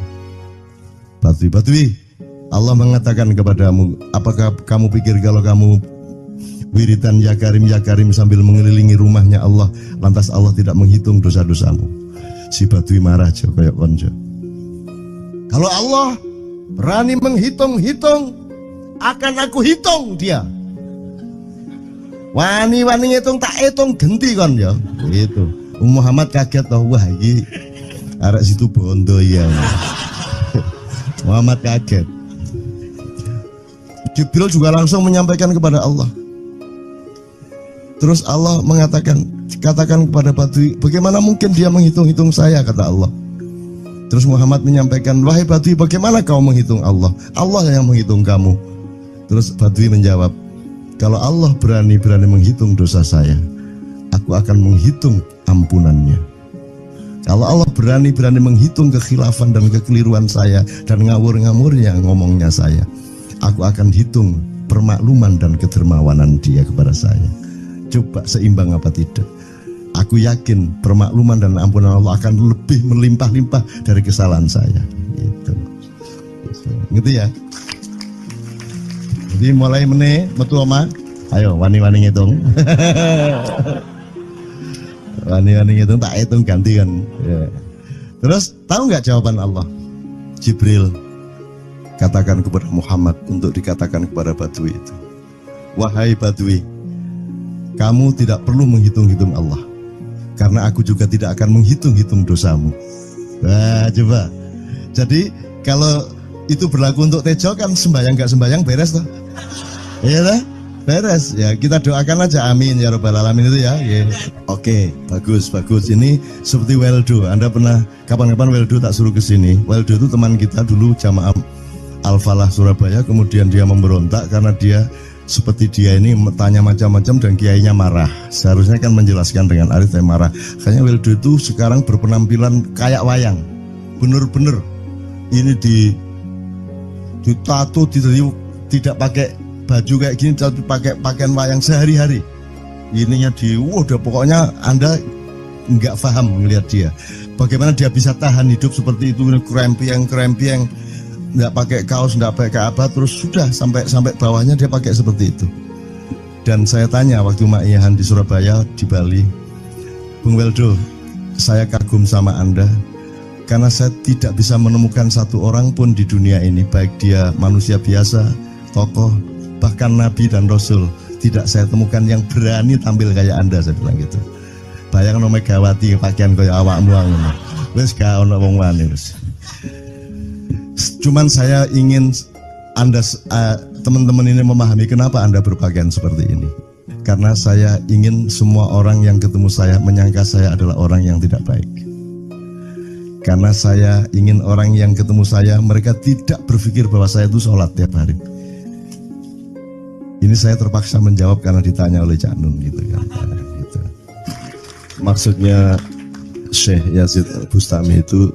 Badui, Allah mengatakan kepadamu, apakah kamu pikir kalau kamu wiridan ya Karim sambil mengelilingi rumahnya Allah, lantas Allah tidak menghitung dosa-dosamu? Si Badui marah aja kayak konjo. Kalau Allah berani menghitung-hitung, akan aku hitung dia. Wani-wani ngitung tak hitung genti kon ya. Gitu. Muhammad kaget toh, wah iki arek situ bondo ya. Muhammad kaget. Jibril juga langsung menyampaikan kepada Allah. Terus Allah mengatakan, katakan kepada Badui, bagaimana mungkin dia menghitung-hitung saya, kata Allah. Terus Muhammad menyampaikan, wahai Badui, bagaimana kau menghitung Allah? Allah yang menghitung kamu. Terus Badui menjawab, kalau Allah berani menghitung dosa saya, aku akan menghitung ampunannya. Kalau Allah berani menghitung kekhilafan dan kekeliruan saya dan ngawur-ngawurnya ngomongnya saya, aku akan hitung permakluman dan kedermawanan dia kepada saya. Coba seimbang apa tidak? Aku yakin permakluman dan ampunan Allah akan lebih melimpah-limpah dari kesalahan saya. Gitu. Gitu ya. Jadi mulai meneh metu oma. Ayo wani-wani ngitung. Wani-wani ngitung tak hitung gantian. Ya. Terus tahu nggak jawaban Allah? Jibril katakan kepada Muhammad untuk dikatakan kepada Badui itu. Wahai Badui, kamu tidak perlu menghitung-hitung Allah. Karena aku juga tidak akan menghitung-hitung dosamu. Wah, coba. Jadi kalau itu berlaku untuk Tejo kan sembahyang gak sembahyang beres toh? Iya lah, beres. Ya kita doakan aja amin ya robbal alamin itu ya. Yeah. Oke, bagus. Ini seperti Weldo. Anda pernah kapan-kapan Weldo tak suruh ke sini. Weldo itu teman kita dulu jamaah Al-Falah Surabaya, kemudian dia memberontak karena dia seperti dia ini tanya macam-macam dan kiainya marah. Seharusnya kan menjelaskan dengan arif tapi marah. Kayaknya Weldo itu sekarang berpenampilan kayak wayang. Bener-bener ini ditato, tidak pakai baju kayak gini, tapi pakai pakaian wayang sehari-hari. Ininya udah pokoknya Anda nggak paham melihat dia. Bagaimana dia bisa tahan hidup seperti itu, krempiang, nggak pakai kaos, nggak pakai apa, terus sudah sampai bawahnya dia pakai seperti itu. Dan saya tanya waktu Ma'iyahan di Surabaya, di Bali, Bung Weldo, saya kagum sama Anda karena saya tidak bisa menemukan satu orang pun di dunia ini, baik dia manusia biasa, tokoh, bahkan Nabi dan Rasul, tidak saya temukan yang berani tampil kayak Anda. Saya bilang gitu. Bayangkan Megawati pakaian kayak awakmu ngono. Wis gak ono wong wani wis. Cuman saya ingin Anda teman-teman ini memahami kenapa Anda berpakaian seperti ini. Karena saya ingin semua orang yang ketemu saya menyangka saya adalah orang yang tidak baik. Karena saya ingin orang yang ketemu saya mereka tidak berpikir bahwa saya itu sholat tiap hari. Ini saya terpaksa menjawab karena ditanya oleh Cak Nun gitu kan. Gitu. Maksudnya Syekh Yazid Bustami itu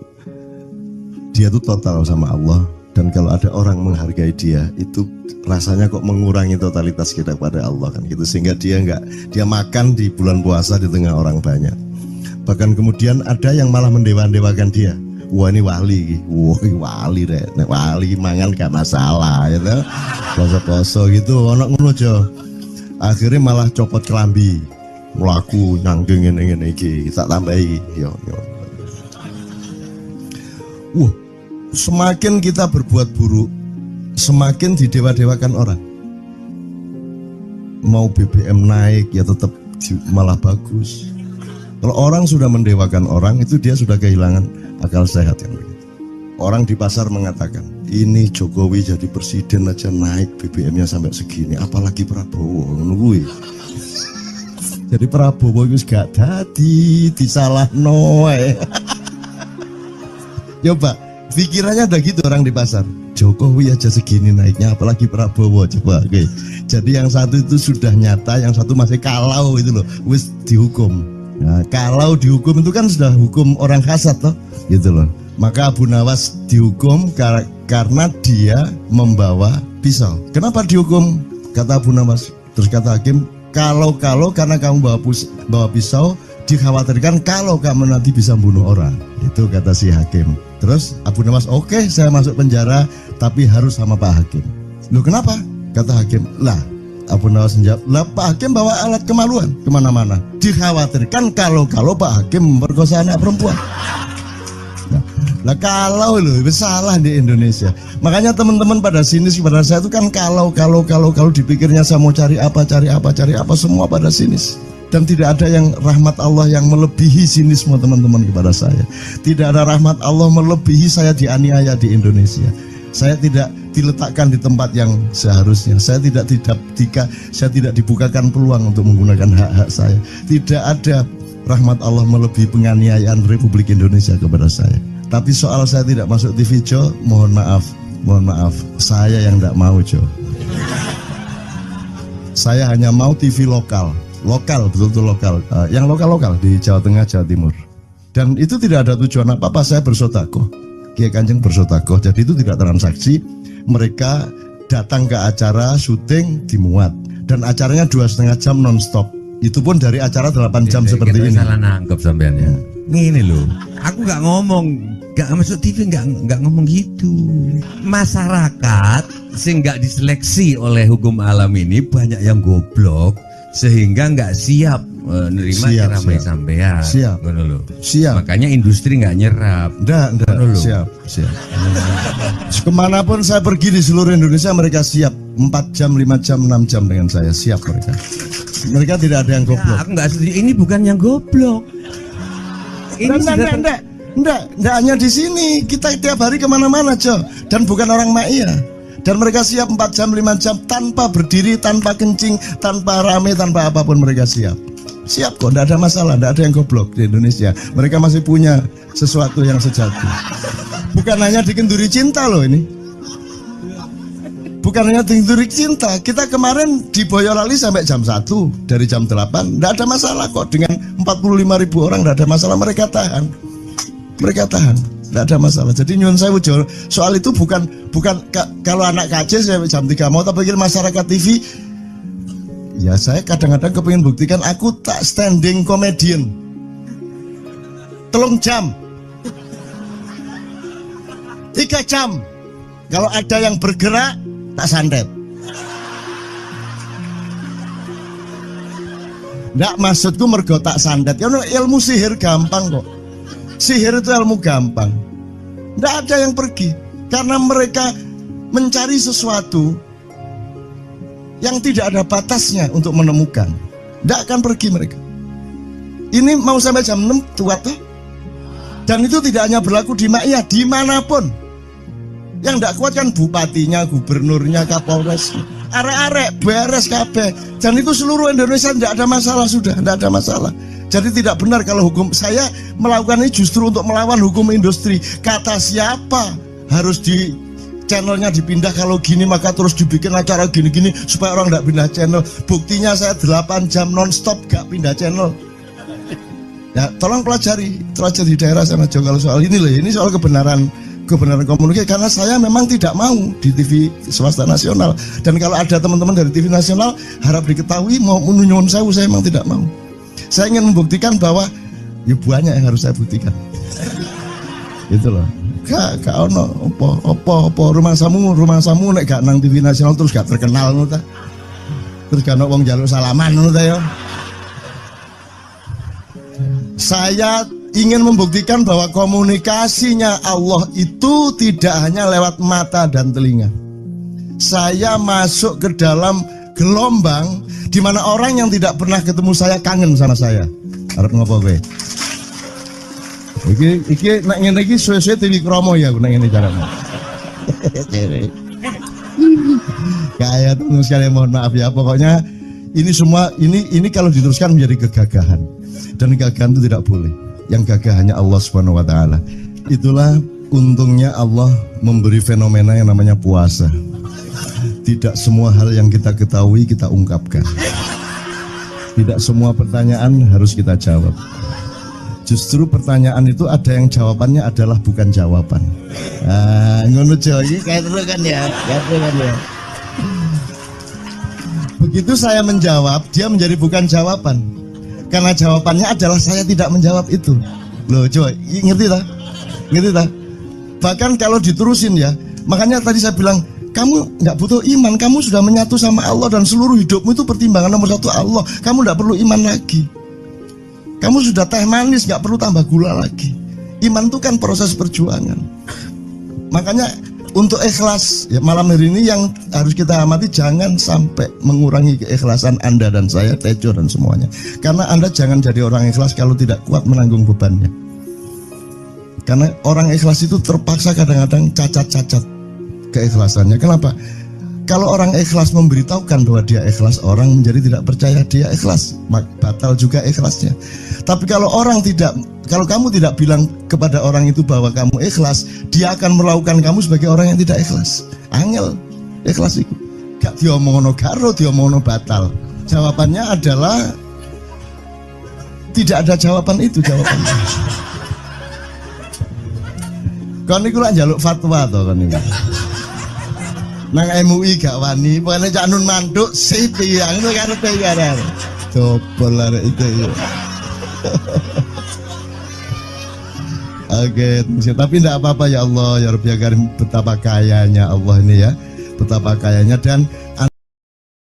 dia itu total sama Allah, dan kalau ada orang menghargai dia itu rasanya kok mengurangi totalitas kita kepada Allah kan gitu, sehingga dia makan di bulan puasa di tengah orang banyak. Bahkan kemudian ada yang malah mendewa-dewakan dia. Wah ini wali, wali deh, wali mangan gak masalah ya gitu. Poso-poso gitu, ono ngono aja. Akhirnya malah copot kelambi, melaku nyanggeng ngene iki, tak tambahi yo. Semakin kita berbuat buruk, semakin didewa-dewakan orang. Mau BBM naik ya tetap malah bagus. Kalau orang sudah mendewakan orang, itu dia sudah kehilangan akal sehat yang begitu. Orang di pasar mengatakan, ini Jokowi jadi presiden aja naik BBM-nya sampai segini, apalagi Prabowo nungguin. Jadi Prabowo itu gak dadi disalah noe. Coba pikirannya ada gitu orang di pasar. Jokowi aja segini naiknya, apalagi Prabowo. Coba, oke. Jadi yang satu itu sudah nyata, yang satu masih kalau itu loh, wis dihukum. Nah, kalau dihukum itu kan sudah hukum orang hasad toh, gitu loh. Maka Abu Nawas dihukum karena dia membawa pisau. Kenapa dihukum? Kata Abu Nawas. Terus kata hakim, kalau karena kamu bawa pisau, dikhawatirkan kalau kamu nanti bisa bunuh orang. Itu kata si hakim. Terus Abu Nawas, oke, saya masuk penjara, tapi harus sama Pak Hakim. Loh kenapa? Kata hakim, lah Abu Nawas menjawab, lah Pak Hakim bawa alat kemaluan kemana-mana. Dikhawatirkan kalau Pak Hakim memperkosa anak perempuan. Nah kalau loh, itu salah di Indonesia. Makanya teman-teman pada sinis kepada saya itu kan kalau dipikirnya saya mau cari apa semua pada sinis. Dan tidak ada yang rahmat Allah yang melebihi sinisme teman-teman kepada saya. Tidak ada rahmat Allah melebihi saya dianiaya di Indonesia. Saya tidak diletakkan di tempat yang seharusnya. Saya tidak dibukakan peluang untuk menggunakan hak-hak saya. Tidak ada rahmat Allah melebihi penganiayaan Republik Indonesia kepada saya. Tapi soal saya tidak masuk TV Jo, mohon maaf, saya yang tidak mau Jo. Saya hanya mau TV lokal, betul-betul lokal, yang lokal di Jawa Tengah, Jawa Timur. Dan itu tidak ada tujuan apa-apa, saya bersodakoh. Kiai Kanjeng bersodakoh, jadi itu tidak transaksi. Mereka datang ke acara syuting dimuat, dan acaranya 2,5 jam non-stop. Itu pun dari acara 8 jam seperti ini. Salah nangkep sampean ya. Ngene lho, aku nggak ngomong, nggak masuk TV, nggak ngomong gitu. Masyarakat sing nggak diseleksi oleh hukum alam ini banyak yang goblok sehingga nggak siap nerima ceramah sampean. Siap. Ngono lho. Siap. Makanya industri nggak nyerap. Nggak. Siap. Kemanapun saya pergi di seluruh Indonesia mereka siap. 4 jam, 5 jam, 6 jam dengan saya. Siap mereka. Mereka tidak ada yang goblok. Aku nggak setuju. Ini bukan yang goblok. Ini Enggak hanya di sini, kita tiap hari kemana-mana, Jo. Dan bukan orang Ma'iyah. Dan mereka siap 4 jam, 5 jam tanpa berdiri, tanpa kencing, tanpa rame, tanpa apapun mereka siap. Siap kok, enggak ada masalah, enggak ada yang goblok di Indonesia. Mereka masih punya sesuatu yang sejati. Bukan hanya dikenduri cinta loh ini. Bukan hanya dikenduri cinta. Kita kemarin di Boyolali sampai jam 1, dari jam 8, enggak ada masalah kok. Dengan 45.000 orang enggak ada masalah, mereka tahan. Tidak ada masalah. Jadi nyuwun sewu soal itu bukan kalau anak KJ saya jam 3 mau tak pikir masyarakat TV. Ya saya kadang-kadang kepingin buktikan aku tak standing comedian. 3 jam 3 jam. Kalau ada yang bergerak tak santet. Nggak, maksudku mergo tak santet. Ya ilmu sihir gampang kok. Sihir itu ilmu gampang. Tidak ada yang pergi karena mereka mencari sesuatu yang tidak ada batasnya untuk menemukan. Tidak akan pergi mereka. Ini mau sampai jam 6 kuat tuh. Dan itu tidak hanya berlaku di Ma'iyah, dimanapun. Yang tidak kuat kan bupatinya, gubernurnya, kapolres, arek-arek beres kabeh. Dan itu seluruh Indonesia tidak ada masalah sudah, tidak ada masalah. Jadi tidak benar kalau hukum saya melakukan ini justru untuk melawan hukum industri. Kata siapa harus di channelnya dipindah, kalau gini maka terus dibikin acara gini-gini supaya orang tidak pindah channel. Buktinya saya 8 jam non-stop gak pindah channel. Ya tolong pelajari di daerah sana Jo kalau soal ini loh. Ini soal kebenaran komunikasi, karena saya memang tidak mau di TV swasta nasional. Dan kalau ada teman-teman dari TV nasional harap diketahui mau nyuwun sewu, saya memang tidak mau. Saya ingin membuktikan bahwa ya banyak yang harus saya buktikan. Itu loh. Gak ono apa rumah samu nek gak nang TV nasional terus gak terkenal ngono ta. Terus gak ono wong njaluk salaman ngono ta ya. Saya ingin membuktikan bahwa komunikasinya Allah itu tidak hanya lewat mata dan telinga. Saya masuk ke dalam gelombang di mana orang yang tidak pernah ketemu saya kangen sama saya. Arep ngopo kowe? Iki nek ngene iki suwe-suwe TV kromo ya nek ngene carane. Kayak tuh sekali mohon maaf ya, pokoknya ini semua ini kalau diteruskan menjadi kegagahan. Dan kegagahan itu tidak boleh. Yang gagah hanya Allah Subhanahu wa taala. Itulah untungnya Allah memberi fenomena yang namanya puasa. Tidak semua hal yang kita ketahui kita ungkapkan. Tidak semua pertanyaan harus kita jawab. Justru pertanyaan itu ada yang jawabannya adalah bukan jawaban. Ngono iki kayak terus kan ya. Begitu saya menjawab, dia menjadi bukan jawaban. Karena jawabannya adalah saya tidak menjawab itu. Loh, coba ngerti tak? Bahkan kalau diterusin ya, makanya tadi saya bilang kamu nggak butuh iman, kamu sudah menyatu sama Allah dan seluruh hidupmu itu pertimbangan nomor 1 Allah. Kamu nggak perlu iman lagi. Kamu sudah teh manis, nggak perlu tambah gula lagi. Iman itu kan proses perjuangan. Makanya untuk ikhlas ya, malam hari ini yang harus kita amati, jangan sampai mengurangi keikhlasan Anda dan saya, Tejo dan semuanya. Karena Anda jangan jadi orang ikhlas kalau tidak kuat menanggung bebannya. Karena orang ikhlas itu terpaksa kadang-kadang cacat-cacat keikhlasannya. Kenapa? Kalau orang ikhlas memberitahukan bahwa dia ikhlas, orang menjadi tidak percaya dia ikhlas, batal juga ikhlasnya. Tapi kalau kamu tidak bilang kepada orang itu bahwa kamu ikhlas, dia akan melakukan kamu sebagai orang yang tidak ikhlas. Angel ikhlas itu gak diomongno karo, diomongno batal. Jawabannya adalah tidak ada jawaban itu jawabannya. Kon niku lak njaluk fatwa to kon niku. Nang MUI gak wani, pokoknya cak nun mantuk sip ya ngono karepe ya. Dobol lah itu ya. Oke, tapi tidak apa-apa ya Allah ya Rabbi ya Karim, betapa kayanya Allah ini ya, betapa kayanya. Dan